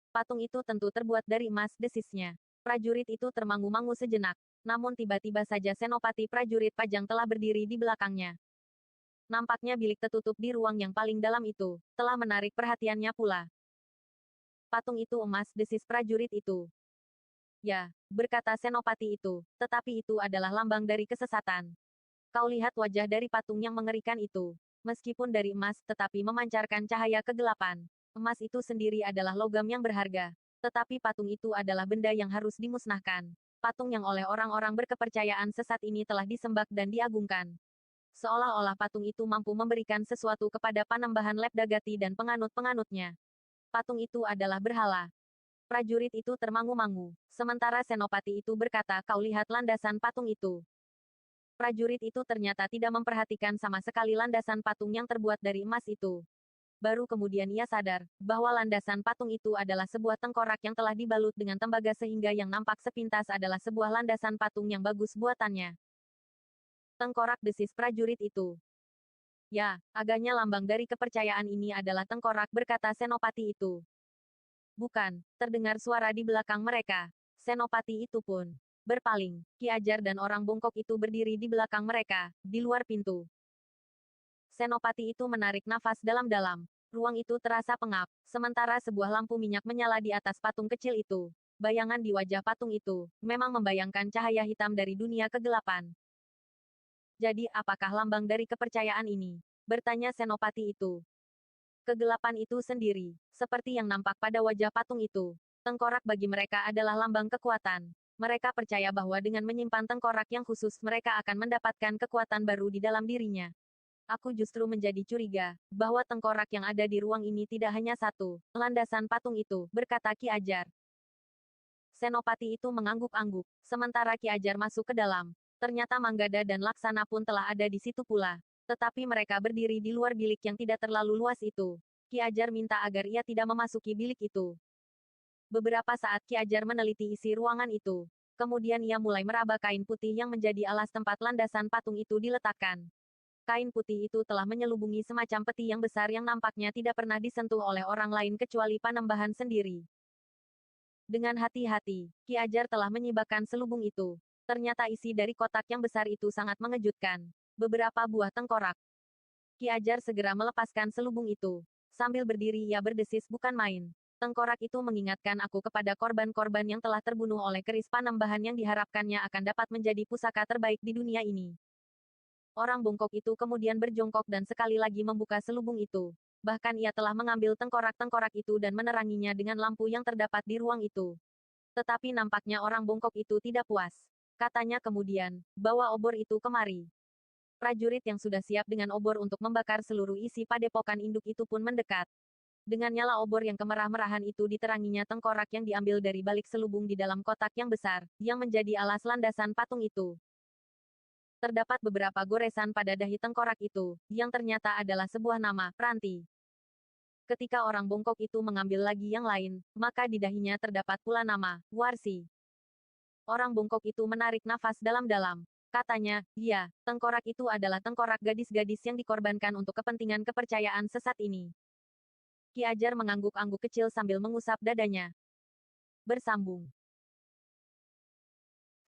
Patung itu tentu terbuat dari emas, desisnya. Prajurit itu termangu-mangu sejenak. Namun tiba-tiba saja Senopati prajurit Pajang telah berdiri di belakangnya. Nampaknya bilik tertutup di ruang yang paling dalam itu, telah menarik perhatiannya pula. Patung itu emas, desis prajurit itu. Ya, berkata Senopati itu, tetapi itu adalah lambang dari kesesatan. Kau lihat wajah dari patung yang mengerikan itu. Meskipun dari emas, tetapi memancarkan cahaya kegelapan. Emas itu sendiri adalah logam yang berharga. Tetapi patung itu adalah benda yang harus dimusnahkan. Patung yang oleh orang-orang berkepercayaan sesat ini telah disembah dan diagungkan. Seolah-olah patung itu mampu memberikan sesuatu kepada Panembahan Lepdagati dan penganut-penganutnya. Patung itu adalah berhala. Prajurit itu termangu-mangu. Sementara Senopati itu berkata, kau lihat landasan patung itu. Prajurit itu ternyata tidak memperhatikan sama sekali landasan patung yang terbuat dari emas itu. Baru kemudian ia sadar, bahwa landasan patung itu adalah sebuah tengkorak yang telah dibalut dengan tembaga sehingga yang nampak sepintas adalah sebuah landasan patung yang bagus buatannya. Tengkorak, desis prajurit itu. Ya, agaknya lambang dari kepercayaan ini adalah tengkorak, berkata Senopati itu. Bukan, terdengar suara di belakang mereka. Senopati itu pun berpaling. Ki Ajar dan orang bongkok itu berdiri di belakang mereka, di luar pintu. Senopati itu menarik nafas dalam-dalam. Ruang itu terasa pengap, sementara sebuah lampu minyak menyala di atas patung kecil itu. Bayangan di wajah patung itu, memang membayangkan cahaya hitam dari dunia kegelapan. Jadi, apakah lambang dari kepercayaan ini? Bertanya Senopati itu. Kegelapan itu sendiri, seperti yang nampak pada wajah patung itu. Tengkorak bagi mereka adalah lambang kekuatan. Mereka percaya bahwa dengan menyimpan tengkorak yang khusus mereka akan mendapatkan kekuatan baru di dalam dirinya. Aku justru menjadi curiga, bahwa tengkorak yang ada di ruang ini tidak hanya satu, landasan patung itu, berkata Ki Ajar. Senopati itu mengangguk-angguk, sementara Ki Ajar masuk ke dalam. Ternyata Manggada dan Laksana pun telah ada di situ pula. Tetapi mereka berdiri di luar bilik yang tidak terlalu luas itu. Ki Ajar minta agar ia tidak memasuki bilik itu. Beberapa saat Ki Ajar meneliti isi ruangan itu. Kemudian ia mulai meraba kain putih yang menjadi alas tempat landasan patung itu diletakkan. Kain putih itu telah menyelubungi semacam peti yang besar yang nampaknya tidak pernah disentuh oleh orang lain kecuali Panembahan sendiri. Dengan hati-hati, Ki Ajar telah menyibakkan selubung itu. Ternyata isi dari kotak yang besar itu sangat mengejutkan. Beberapa buah tengkorak. Ki Ajar segera melepaskan selubung itu. Sambil berdiri ia berdesis, bukan main. Tengkorak itu mengingatkan aku kepada korban-korban yang telah terbunuh oleh keris Panembahan yang diharapkannya akan dapat menjadi pusaka terbaik di dunia ini. Orang bongkok itu kemudian berjongkok dan sekali lagi membuka selubung itu. Bahkan ia telah mengambil tengkorak-tengkorak itu dan meneranginya dengan lampu yang terdapat di ruang itu. Tetapi nampaknya orang bongkok itu tidak puas. Katanya kemudian, bawa obor itu kemari. Prajurit yang sudah siap dengan obor untuk membakar seluruh isi padepokan induk itu pun mendekat. Dengan nyala obor yang kemerah-merahan itu diteranginya tengkorak yang diambil dari balik selubung di dalam kotak yang besar, yang menjadi alas landasan patung itu. Terdapat beberapa goresan pada dahi tengkorak itu, yang ternyata adalah sebuah nama, Ranti. Ketika orang bongkok itu mengambil lagi yang lain, maka di dahinya terdapat pula nama, Warsi. Orang bongkok itu menarik nafas dalam-dalam. Katanya, iya, tengkorak itu adalah tengkorak gadis-gadis yang dikorbankan untuk kepentingan kepercayaan sesat ini. Ki Ajar mengangguk-angguk kecil sambil mengusap dadanya. Bersambung.